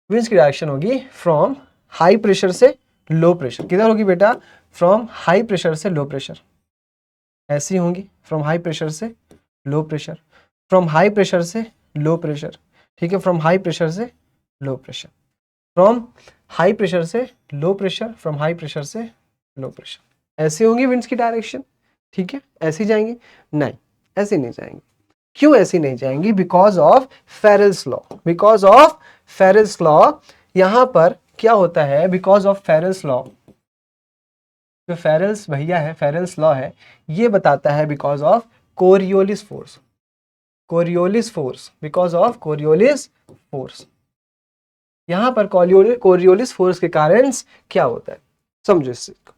विंड्स की डायरेक्शन होगी फ्रॉम हाई प्रेशर से लो प्रेशर। किधर होगी बेटा, फ्रॉम हाई प्रेशर से लो प्रेशर, ऐसी होंगी, फ्रॉम हाई प्रेशर से low pressure, from high pressure से लो प्रेशर। ठीक है, फ्रॉम हाई प्रेशर से low pressure, from high pressure से low pressure, from high pressure से लो प्रेशर। ऐसी होंगी विंड्स की डायरेक्शन। ठीक है, ऐसी जाएंगी, नहीं ऐसी नहीं जाएंगी। क्यों ऐसी नहीं जाएंगी, because of Ferrel's law. Because of Ferrel's law यहां पर क्या होता है, बिकॉज ऑफ फेरेल्स लॉ, जो फेरेल्स भैया है, फेरेल्स लॉ है, ये बताता है because of Coriolis force, Coriolis force, because of Coriolis force. यहां पर कोरियोलिस फोर्स के कारण क्या होता है, समझो इस चीज को।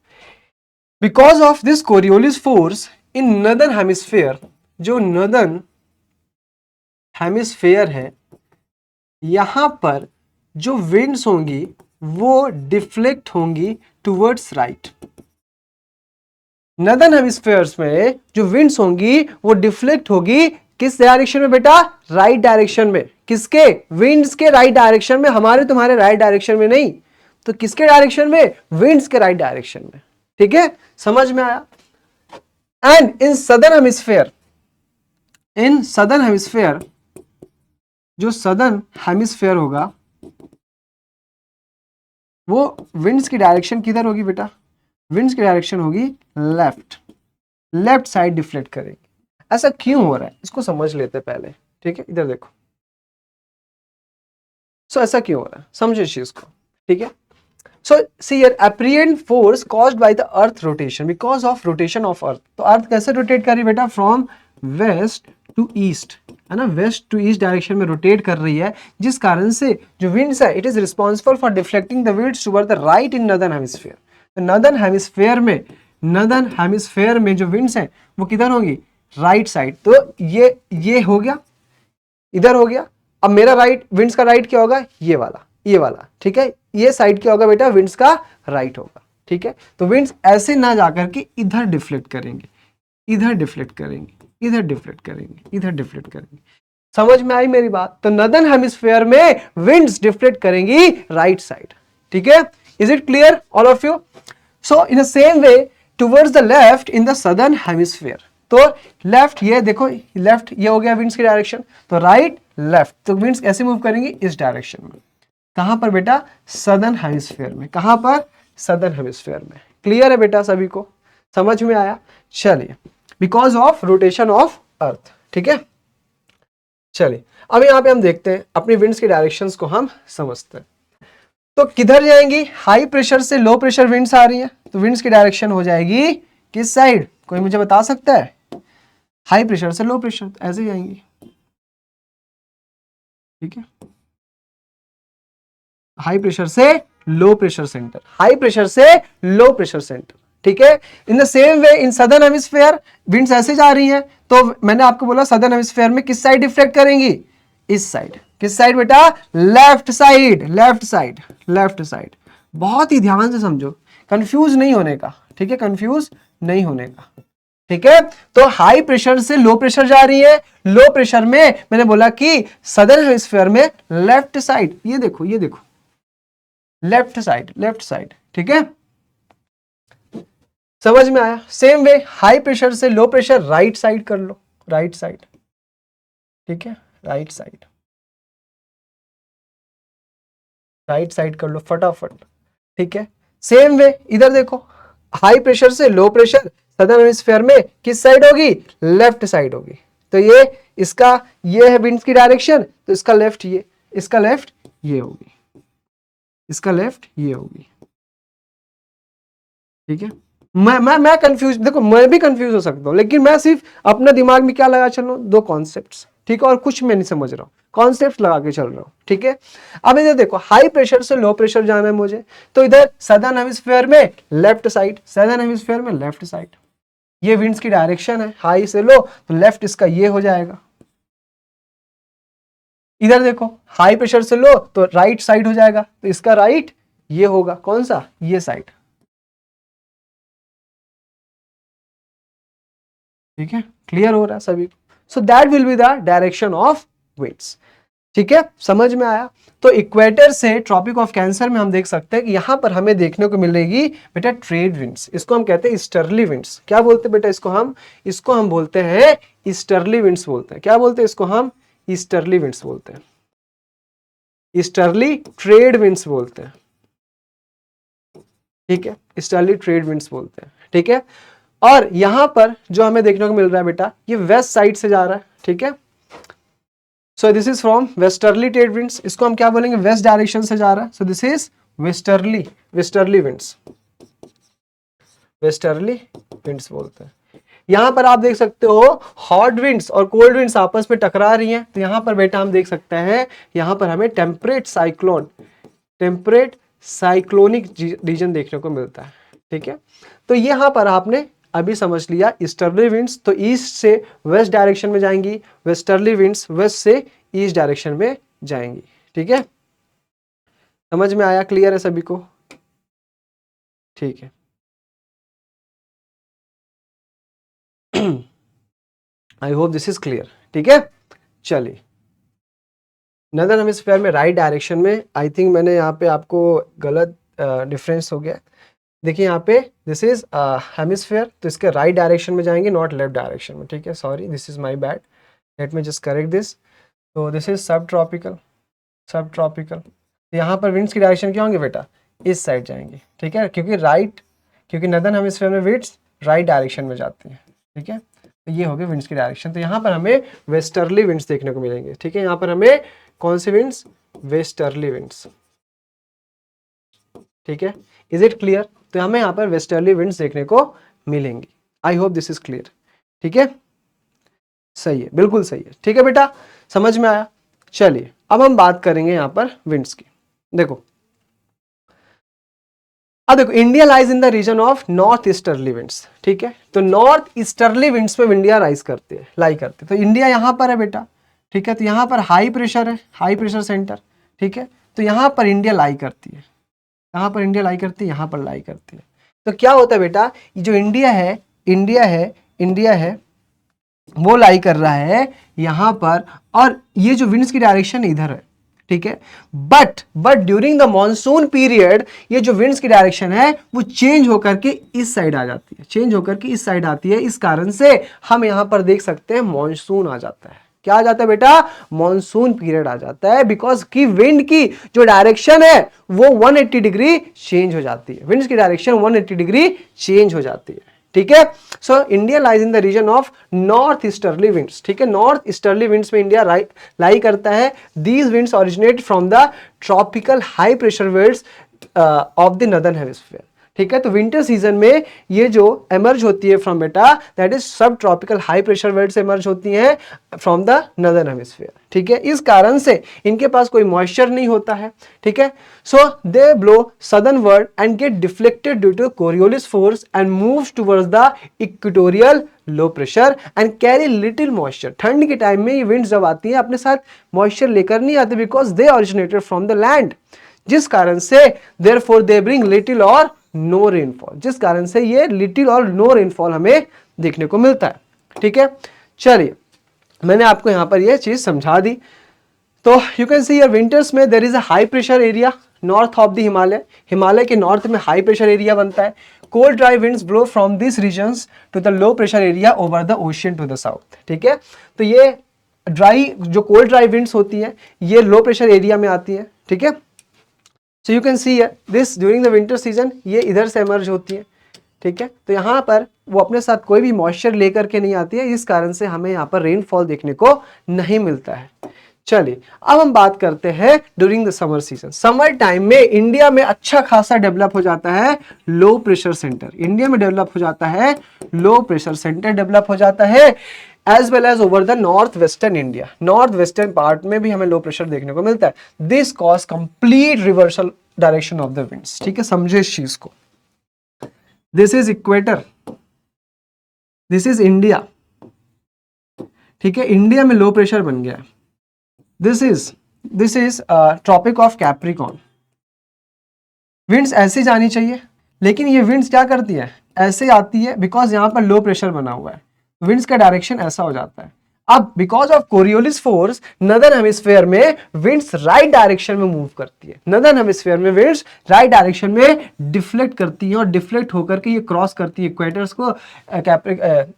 Because of this Coriolis force in northern hemisphere, जो नॉर्दर्न हेमिस्फीयर है, यहां पर जो विंड्स होंगी वो डिफ्लेक्ट होंगी टुवर्ड्स राइट। नॉर्दर्न हेमिस्फीयर्स में जो विंड्स होंगी वो डिफ्लेक्ट होगी किस डायरेक्शन में बेटा, राइट डायरेक्शन में। किसके, विंड्स के राइट डायरेक्शन में, हमारे तुम्हारे राइट डायरेक्शन में नहीं, तो किसके डायरेक्शन में, विंड्स के राइट डायरेक्शन में। ठीक है, समझ में आया। And in southern hemisphere, in southern hemisphere, जो सदर्न हेमिस्फेयर होगा वो विंड्स की डायरेक्शन किधर होगी बेटा, विंड्स की डायरेक्शन होगी लेफ्ट, लेफ्ट साइड डिफ्लेक्ट करेगी। ऐसा क्यों हो रहा है इसको समझ लेते पहले, ठीक है, इधर देखो। सो ऐसा क्यों हो रहा है समझो इस चीज को, ठीक है। So see here, apparent force caused by the earth rotation, because of rotation of earth. तो अर्थ कैसे रोटेट कर रही है बेटा, फ्रॉम वेस्ट टू ईस्ट, है ना, वेस्ट टू ईस्ट डायरेक्शन में रोटेट कर रही है, जिस कारण से जो विंड्स है it is responsible for deflecting the winds toward the right in northern hemisphere. तो नॉर्दर्न हेमिस्फीयर में, नॉर्दर्न हेमिस्फीयर में जो विंड्स हैं वो किधर होंगी, राइट साइड। तो ये हो गया, इधर हो गया। अब मेरा राइट, विंड्स का राइट क्या होगा, ये वाला, ये वाला, ठीक है। ये साइड क्या होगा बेटा, विंड्स का राइट होगा, ठीक है। तो विंड्स ऐसे ना जाकर के इधर डिफ्लेक्ट करेंगे, इधर डिफ्लेक्ट करेंगे, इधर डिफ्लेक्ट करेंगे, इधर डिफ्लेक्ट करेंगे। समझ में आई मेरी बात। तो नॉर्दर्न हेमिस्फीयर में विंड्स डिफ्लेक्ट करेंगी राइट साइड, ठीक है। Is it clear all of you. So in the same way towards the left in the southern hemisphere, तो लेफ्ट ये देखो, लेफ्ट ये हो गया विंड्स की डायरेक्शन, तो राइट लेफ्ट, तो विंड्स कैसे मूव करेंगी, इस डायरेक्शन में। कहां पर बेटा, सदर्न हेमिस्फीयर में। कहां पर, सदर्न हेमिस्फीयर में। क्लियर है बेटा, सभी को समझ में आया। चलिए, बिकॉज ऑफ रोटेशन ऑफ अर्थ, ठीक है। चलिए अब यहां पे हम देखते हैं, अपनी विंड्स की डायरेक्शंस को हम समझते हैं। तो किधर जाएंगी, हाई प्रेशर से लो प्रेशर विंड्स आ रही है, तो विंड्स की डायरेक्शन हो जाएगी किस साइड, कोई मुझे बता सकता है। हाई प्रेशर से लो प्रेशर, ऐसे जाएंगी, ठीक है। हाई प्रेशर से low pressure centre, high pressure से लो प्रेशर सेंटर, ठीक है। In the same way in southern hemisphere winds ऐसे जा रही हैं, तो मैंने आपको बोला सदर्न हेमिस्फीयर में किस साइड डिफ्लेक्ट करेंगी, इस साइड। किस साइड बेटा, left side, left side, left side. बहुत ही ध्यान से समझो, कंफ्यूज नहीं होने का, ठीक है, कंफ्यूज नहीं होने का, ठीक है। तो हाई प्रेशर से लो प्रेशर जा रही है, लो प्रेशर में मैंने बोला कि सदर्न हेमिस्फीयर में लेफ्ट साइड, ये देखो, ये देखो, लेफ्ट साइड, लेफ्ट साइड, ठीक है। समझ में आया। सेम वे हाई प्रेशर से लो प्रेशर राइट साइड कर लो, राइट साइड, ठीक है, राइट साइड, राइट साइड कर लो फटाफट, ठीक है। सेम वे इधर देखो, हाई प्रेशर से लो प्रेशर सदर्न हेमिस्फीयर में किस साइड होगी, लेफ्ट साइड होगी। तो ये इसका, ये है विंड्स की डायरेक्शन, तो इसका लेफ्ट ये, इसका लेफ्ट ये होगी, इसका लेफ्ट ये होगी, ठीक है। मैं कंफ्यूज, देखो मैं भी कंफ्यूज हो सकता हूं, लेकिन मैं सिर्फ अपना दिमाग में क्या लगा चल रहा हूं, दो कॉन्सेप्ट्स, ठीक है, और कुछ मैं नहीं समझ रहा हूं, कॉन्सेप्ट लगा के चल रहा हूं, ठीक है। अब इधर देखो, हाई प्रेशर से लो प्रेशर जाना है मुझे, तो इधर सदर्न हेमिस्फीयर में लेफ्ट साइड, सदर्न हेमिस्फीयर में लेफ्ट साइड, ये विंड्स की डायरेक्शन है, हाई से लो, तो लेफ्ट इसका ये हो जाएगा। इधर देखो, हाई प्रेशर से लो तो राइट साइड हो जाएगा, तो इसका राइट ये होगा, कौन सा, ये साइड, ठीक है। क्लियर हो रहा है सभी को। So that will be the direction of winds, ठीक है, समझ में आया। तो इक्वेटर से ट्रॉपिक ऑफ कैंसर में हम देख सकते हैं कि यहां पर हमें देखने को मिलेगी बेटा ट्रेड विंड्स, इसको हम कहते हैं ईस्टर्ली विंड्स। क्या बोलते हैं बेटा इसको हम बोलते हैं ईस्टर्ली विंड्स बोलते हैं। क्या बोलते हैं इसको हम, ईस्टर्ली विंड्स बोलते हैं, ईस्टर्ली ट्रेड विंड्स बोलते हैं, ठीक है, ईस्टर्ली ट्रेड विंड्स बोलते हैं, ठीक है। और यहां पर जो हमें देखने को मिल रहा है बेटा, ये वेस्ट साइड से जा रहा है, ठीक है। So this is from westerly trade winds, इसको हम क्या बोलेंगे, वेस्ट डायरेक्शन से जा रहा है, so this is westerly, westerly winds, westerly winds बोलते हैं। यहां पर आप देख सकते हो हॉट विंड्स और कोल्ड विंड्स आपस में टकरा रही हैं, तो यहां पर बेटा हम देख सकते हैं, यहां पर हमें temperate cyclone, temperate cyclonic region देखने को मिलता है, ठीक है। तो यहां पर आपने अभी समझ लिया, ईस्टर्ली विंड्स तो ईस्ट से वेस्ट डायरेक्शन में जाएंगी, वेस्टर्ली विंड्स वेस्ट से ईस्ट डायरेक्शन में जाएंगी, ठीक है। समझ में आया, क्लियर है सभी को, ठीक है। I hope this is clear, ठीक है। चलिए, नॉर्दर्न हेमिस्फीयर में राइट डायरेक्शन में, आई थिंक मैंने यहाँ पे आपको गलत डिफरेंस हो गया। देखिए यहाँ पे दिस इज हेमिस्फीयर, तो इसके राइट डायरेक्शन में जाएंगे, नॉट लेफ्ट डायरेक्शन में, ठीक है, sorry this is my bad. Let me just correct this. तो दिस इज सब ट्रॉपिकल, सब ट्रॉपिकल। यहाँ पर विंड्स की डायरेक्शन क्या होंगे बेटा, इस साइड जाएंगे, ठीक है, क्योंकि नदर्न हेमिस्फीयर में विंड्स राइट डायरेक्शन में जाती है, ठीक है। तो ये हो गए विंड्स की डायरेक्शन। तो यहाँ पर हमें वेस्टर्ली विंड्स देखने को मिलेंगे, ठीक है। यहाँ पर हमें कौन से विंड्स, वेस्टर्ली विंड्स, ठीक है। Is it clear? तो हमें यहाँ पर वेस्टर्ली विंड्स देखने को मिलेंगी। आई होप दिस इज क्लियर, ठीक है। सही है, बिल्कुल सही है, ठीक है बेटा, समझ में आया। चलिए अब हम बात करेंगे यहाँ पर विंड्स की। देखो अब देखो, India lies in the region of north easterly winds, ठीक है। तो नॉर्थ ईस्टर्ली विंड्स में इंडिया लाई करते हैं। तो इंडिया यहाँ पर है बेटा, ठीक है। तो यहाँ पर हाई प्रेशर है, हाई प्रेशर सेंटर, ठीक है। तो यहाँ पर इंडिया लाई करती है, यहाँ पर इंडिया लाई करती है, यहाँ पर लाई करती है। तो क्या होता है बेटा, ये जो इंडिया है वो लाई कर रहा है यहाँ पर, और ये जो विंड्स की डायरेक्शन इधर है, ठीक है। But during the monsoon period ये जो विंड्स की डायरेक्शन है वो चेंज होकर के इस साइड आ जाती है, चेंज होकर के इस साइड आती है। इस कारण से हम यहां पर देख सकते हैं मॉनसून आ जाता है। क्या आ जाता है बेटा, मॉनसून पीरियड आ जाता है, बिकॉज की विंड की जो डायरेक्शन है वो 180 डिग्री चेंज हो जाती है, विंड्स की डायरेक्शन 180 डिग्री चेंज हो जाती है, ठीक है। So India lies in the region of north easterly winds, ठीक है। नॉर्थ ईस्टर्ली विंड्स में इंडिया लाई करता है। These winds originate from the tropical high pressure winds of the northern hemisphere, ठीक है। तो विंटर सीजन में ये जो एमर्ज होती है फ्रॉम बेटा, दैट इज सब tropical high pressure winds emerge होती हैं फ्रॉम द नदर्न हेमिस्फीयर, ठीक है। इस कारण से इनके पास कोई मॉइस्चर नहीं होता है, ठीक है। So they blow southward and get deflected due to Coriolis force and moves towards the equatorial low pressure and carry little moisture. ठंड के टाइम में ये विंड्स जब आती हैं अपने साथ मॉइस्चर लेकर नहीं आते, because they originated from the land, जिस कारण से देयरफॉर दे ब्रिंग लिटिल और नो रेनफॉल, जिस कारण से ये लिटिल और नो रेनफॉल हमें देखने को मिलता है, ठीक है। चलिए मैंने आपको यहां पर यह चीज समझा दी। तो यू कैन सी विंटर्स में there is a high pressure area north of the Himalaya, Himalaya के नॉर्थ में हाई प्रेशर एरिया बनता है। Cold dry winds blow from this regions to the low pressure area over the ocean to the south, ठीक है। तो ये जो cold dry winds होती है ये लो प्रेशर एरिया में आती है, ठीक है। So you can see this during the winter season ये इधर से एमर्ज होती है, ठीक है। तो यहाँ पर वो अपने साथ कोई भी मॉइस्चर लेकर के नहीं आती है, इस कारण से हमें यहाँ पर रेनफॉल देखने को नहीं मिलता है। चलिए अब हम बात करते हैं during the summer season. Summer time में इंडिया में अच्छा खासा डेवलप हो जाता है लो प्रेशर सेंटर, इंडिया में डेवलप हो जाता है लो प्रेशर सेंटर डेवलप हो जाता है, as well as over the north western India, north western part में भी हमें लो प्रेशर देखने को मिलता है। This cause complete reversal direction of the winds, ठीक है, समझे इस चीज को। This is equator, this is India, ठीक है, इंडिया में लो प्रेशर बन गया। This is tropic of Capricorn. Winds ऐसे जानी चाहिए, लेकिन ये विंड्स क्या करती है, ऐसे आती है, बिकॉज यहां पर लो प्रेशर बना हुआ है, विंड्स का डायरेक्शन ऐसा हो जाता है। अब because of Coriolis force northern hemisphere में विंड्स राइट डायरेक्शन में मूव करती है, नदर्न हेमिस्फीयर में विंड्स राइट डायरेक्शन में डिफ्लेक्ट करती है, और डिफ्लेक्ट होकर के ये क्रॉस करती है इक्वेटर्स को,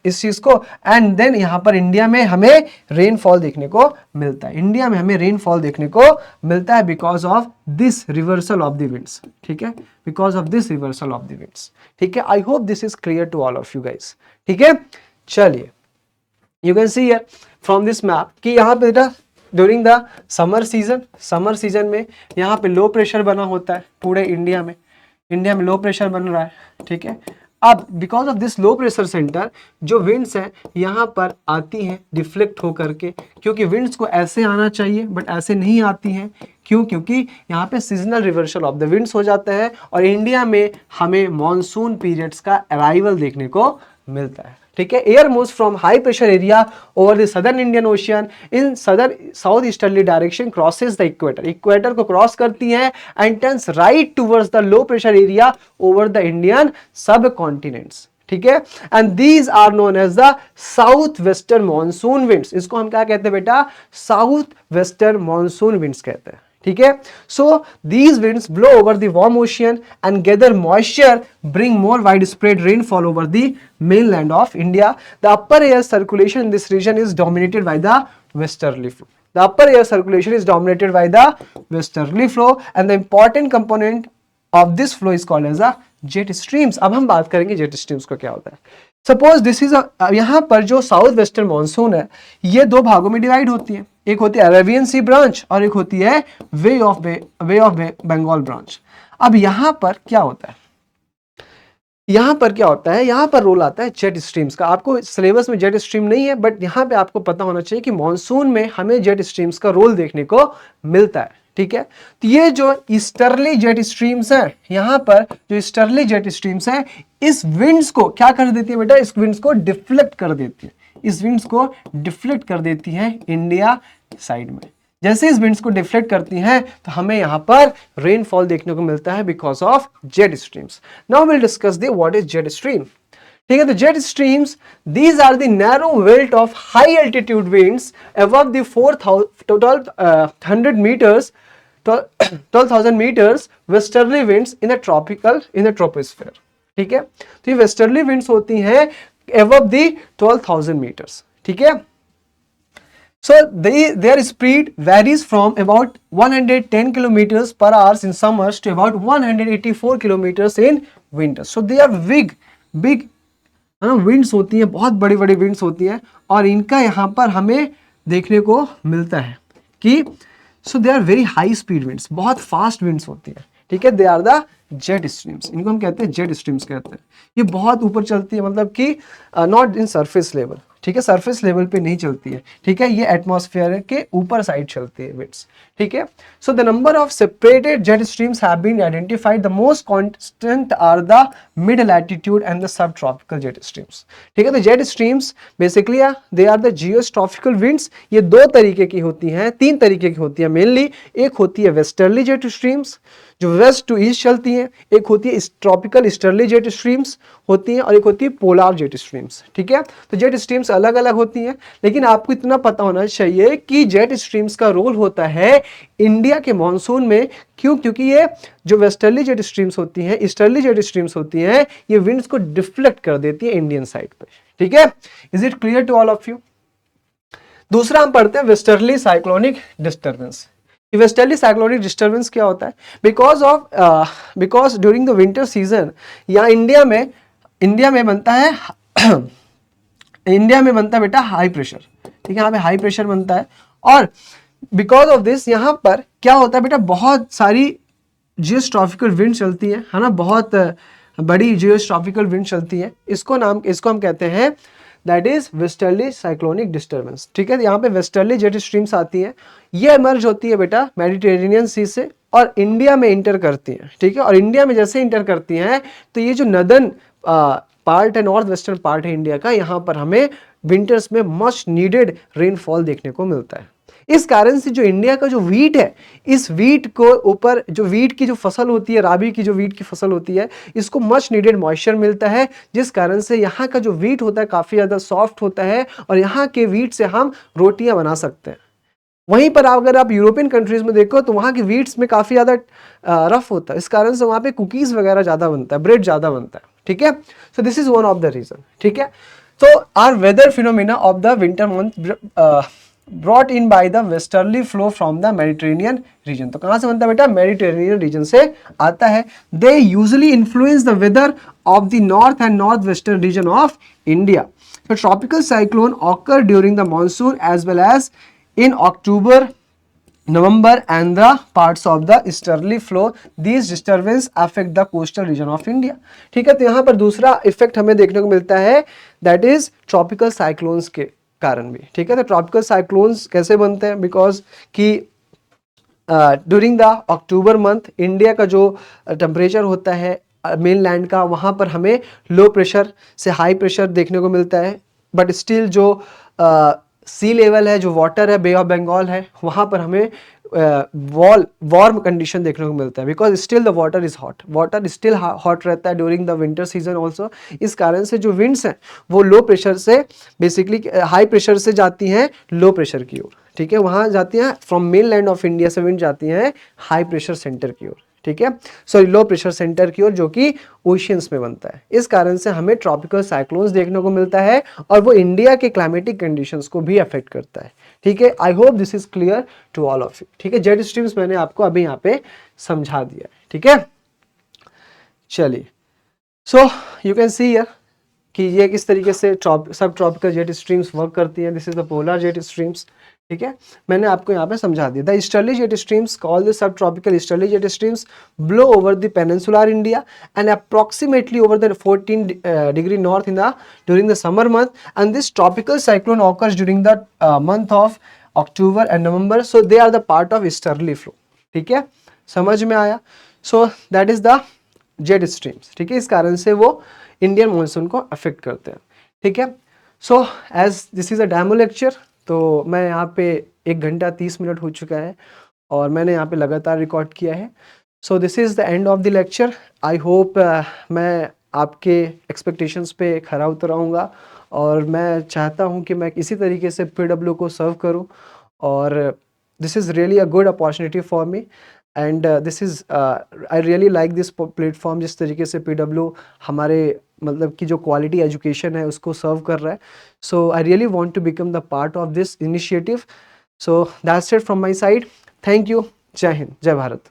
इस चीज को, एंड देन यहाँ पर इंडिया में हमें रेनफॉल देखने को मिलता है, इंडिया में हमें रेनफॉल देखने को मिलता है because of this reversal of the winds, ठीक है, because of this reversal of the winds, ठीक है। I hope this is clear to all of you guys, ठीक है। चलिए you can see here from this map कि यहाँ पे बेटा ड्यूरिंग द समर सीजन में यहाँ पे लो प्रेशर बना होता है पूरे इंडिया में लो प्रेशर बन रहा है, ठीक है। अब because of this low pressure centre जो विंड्स है यहाँ पर आती हैं डिफ्लेक्ट होकर के, क्योंकि विंड्स को ऐसे आना चाहिए बट ऐसे नहीं आती हैं, क्यों, क्योंकि यहाँ पे seasonal reversal of the winds हो जाता है, और इंडिया में हमें मॉनसून पीरियड्स का अराइवल देखने को मिलता है, ठीक है। Air moves from high pressure area over the southern Indian ocean in south easterly direction crosses the equator को क्रॉस करती हैं and turns right towards the low pressure area over the Indian sub continents, ठीक है। And these are known as the south western monsoon winds. इसको हम क्या कहते हैं बेटा, साउथ वेस्टर्न मॉनसून विंड्स कहते हैं, ठीक है। So these winds blow over the warm ocean and gather moisture, bring more wide spread rainfall over the mainland of India. The upper air circulation in this region is dominated by the westerly flow. The upper air circulation is dominated by the westerly flow and the important component of this flow is called as a jet streams. अब हम बात करेंगे jet streams को क्या होता है। Suppose this is यहाँ पर जो साउथ वेस्टर्न मानसून है ये दो भागों में डिवाइड होती है, एक होती है अरेबियन सी ब्रांच और एक होती है वे ऑफ बंगाल ब्रांच। अब यहाँ पर क्या होता है, यहाँ पर क्या होता है, यहाँ पर रोल आता है जेट स्ट्रीम्स का। आपको सिलेबस में जेट स्ट्रीम नहीं है बट यहाँ पे आपको पता होना चाहिए कि मॉनसून में हमें जेट स्ट्रीम्स का रोल देखने को मिलता है, ठीक है। तो ये जो ईस्टर्ली जेट स्ट्रीम्स है, यहाँ पर जो ईस्टर्ली जेट स्ट्रीम्स है इस विंड्स को क्या कर देती है बेटा, इस विंड्स को डिफ्लेक्ट कर देती है, इस विंड्स को डिफ्लेक्ट कर देती है इंडिया साइड में। जैसे इस विंड्स को डिफ्लेक्ट करती हैं तो हमें यहाँ पर रेनफॉल देखने को मिलता है because of jet streams. Now will discuss the what is jet stream. ठीक है, तो jet streams these are the narrow belt of high altitude winds above the 12,000 metres westerly winds in the troposphere. ठीक है, तो ये westerly winds होती हैं above the 12,000 metres. ठीक है, so their speed varies from about 110 kilometers per hour in summers to about 184 kilometers in winters. So they are big winds होती हैं, बहुत बड़ी बड़ी winds होती हैं और इनका यहाँ पर हमें देखने को मिलता है कि so they are very high speed winds, बहुत fast winds होती है। ठीक है, they are the jet streams, इनको हम कहते हैं जेट स्ट्रीम्स कहते हैं। ये बहुत ऊपर चलती है, मतलब कि नॉट इन सरफेस लेवल। ठीक है, सरफेस लेवल पे नहीं चलती है। ठीक है, ये एटमॉस्फेयर के ऊपर साइड चलती है विंड्स। ठीक है, so the number of separated jet streams have been identified. The most constant are the mid latitude and the सब ट्रॉपिकल जेट स्ट्रीम्स। ठीक है, तो jet streams basically they are the geostrophic winds. ये दो तरीके की होती हैं, तीन तरीके की होती है मेनली। एक होती है वेस्टर्ली जेट स्ट्रीम्स जो वेस्ट टू ईस्ट चलती हैं, एक होती है ट्रॉपिकल ईस्टर्ली जेट स्ट्रीम्स होती हैं और एक होती है पोलार जेट स्ट्रीम्स। ठीक है, तो जेट स्ट्रीम्स अलग अलग होती हैं, लेकिन आपको इतना पता होना चाहिए कि जेट स्ट्रीम्स का रोल होता है इंडिया के मॉनसून में। क्यों? क्योंकि ये जो वेस्टर्ली जेट स्ट्रीम्स होती हैं, ईस्टर्ली जेट स्ट्रीम्स होती हैं, ये विंड्स को डिफ्लेक्ट कर देती है इंडियन साइड पे। ठीक है, is it clear to all of you? दूसरा हम पढ़ते हैं westerly cyclonic disturbance. Westerly cyclonic disturbance क्या होता है? Because during the winter season या इंडिया में बनता है इंडिया में बनता है बेटा हाई प्रेशर। ठीक है, यहाँ पे हाई प्रेशर बनता है और बिकॉज ऑफ दिस यहाँ पर क्या होता है बेटा, बहुत सारी जियोस्ट्रॉपिकल विंड चलती है ना, बहुत बड़ी जियोस्ट्रॉपिकल विंड चलती है। इसको हम कहते हैं that is westerly cyclonic disturbance. ठीक है, यहाँ पे वेस्टर्ली जेट स्ट्रीम्स आती हैं, ये इमर्ज होती है बेटा मेडिटेरेनियन सी से और इंडिया में इंटर करती हैं। ठीक है, और इंडिया में जैसे इंटर करती हैं तो ये जो नदर्न पार्ट है, नॉर्थ वेस्टर्न पार्ट है इंडिया का, यहाँ पर हमें विंटर्स में मच नीडेड रेनफॉल देखने को मिलता है। इस कारण से जो इंडिया का जो वीट है, इस वीट को ऊपर जो वीट की जो फसल होती है, राबी की जो वीट की फसल होती है, इसको मच नीडेड मॉइस्चर मिलता है, जिस कारण से यहाँ का जो वीट होता है काफ़ी ज़्यादा सॉफ्ट होता है और यहाँ के वीट से हम रोटियाँ बना सकते हैं। वहीं पर अगर आप यूरोपियन कंट्रीज में देखो तो वहाँ की वीट्स में काफ़ी ज़्यादा रफ होता है, इस कारण से वहाँ पे कुकीज़ वगैरह ज़्यादा बनता है, ब्रेड ज़्यादा बनता है। ठीक है, so this is one of the reason. ठीक है, so our weather phenomena of the winter month brought in by the westerly flow from the Mediterranean region। तो कहाँ से बनता है बेटा? Mediterranean region से आता है। They usually influence the weather of the north and northwestern region of India। So tropical cyclone occur during the monsoon as well as in October, November and the parts of the easterly flow. These disturbance affect the coastal region of India। ठीक है, तो यहाँ पर दूसरा effect हमें देखने को मिलता है दैट इज ट्रॉपिकल साइक्लोन्स के कारण भी। ठीक है, तो ट्रॉपिकल साइक्लोन्स कैसे बनते हैं? बिकॉज कि during the October month India का जो टेम्परेचर होता है मेन लैंड का, वहाँ पर हमें लो प्रेशर से हाई प्रेशर देखने को मिलता है, बट स्टिल जो सी लेवल है, जो वाटर है, बे ऑफ बंगाल है, वहाँ पर हमें वार्म कंडीशन देखने को मिलता है because still the water is hot, water still hot रहता है during the winter season also. इस कारण से जो विंड्स हैं वो लो प्रेशर से बेसिकली हाई प्रेशर से जाती हैं लो प्रेशर की ओर। ठीक है, वहाँ जाती हैं from main land of India से विंड जाती हैं हाई प्रेशर सेंटर की ओर, ठीक है, सॉरी लो प्रेशर सेंटर की ओर, जो कि ओशियंस में बनता है। इस कारण से हमें ट्रॉपिकल साइक्लोन्स देखने को मिलता है और वो इंडिया के क्लाइमेटिक कंडीशंस को भी अफेक्ट करता है, ठीक है। I hope this is clear to all of you, ठीक है। जेट स्ट्रीम्स मैंने आपको अभी यहाँ पे समझा दिया है, ठीक है। चलिए, सो यू कैन सी हियर कि ये किस तरीके से सब ट्रॉपिकल जेट स्ट्रीम्स वर्क करती हैं। This is the polar jet streams, ठीक है। मैंने आपको यहाँ पे समझा दिया। The easterly jet streams called the सब tropical easterly jet streams blow over the peninsular India and approximately over the 14 degree north in the during the summer month, and this tropical cyclone occurs during the month of October and November, so they are the part of easterly flow, ठीक है। समझ में आया? So that is the jet streams, ठीक है। इस कारण से वो इंडियन मॉनसून को अफेक्ट करते हैं, ठीक है। So as this is a demo lecture, तो मैं यहाँ पे 1 घंटा 30 मिनट हो चुका है और मैंने यहाँ पे लगातार रिकॉर्ड किया है। So this is the end of the lecture. I hope मैं आपके एक्सपेक्टेशंस पे खरा उतराऊँगा और मैं चाहता हूँ कि मैं इसी तरीके से PW को सर्व करूँ, और this is really a good opportunity for me, and this is I really like this platform, जिस तरीके से PW हमारे मतलब कि जो क्वालिटी एजुकेशन है उसको सर्व कर रहा है। So I really want to become the part of this initiative. So that's it from my side. Thank you. Jai Hind, जय भारत।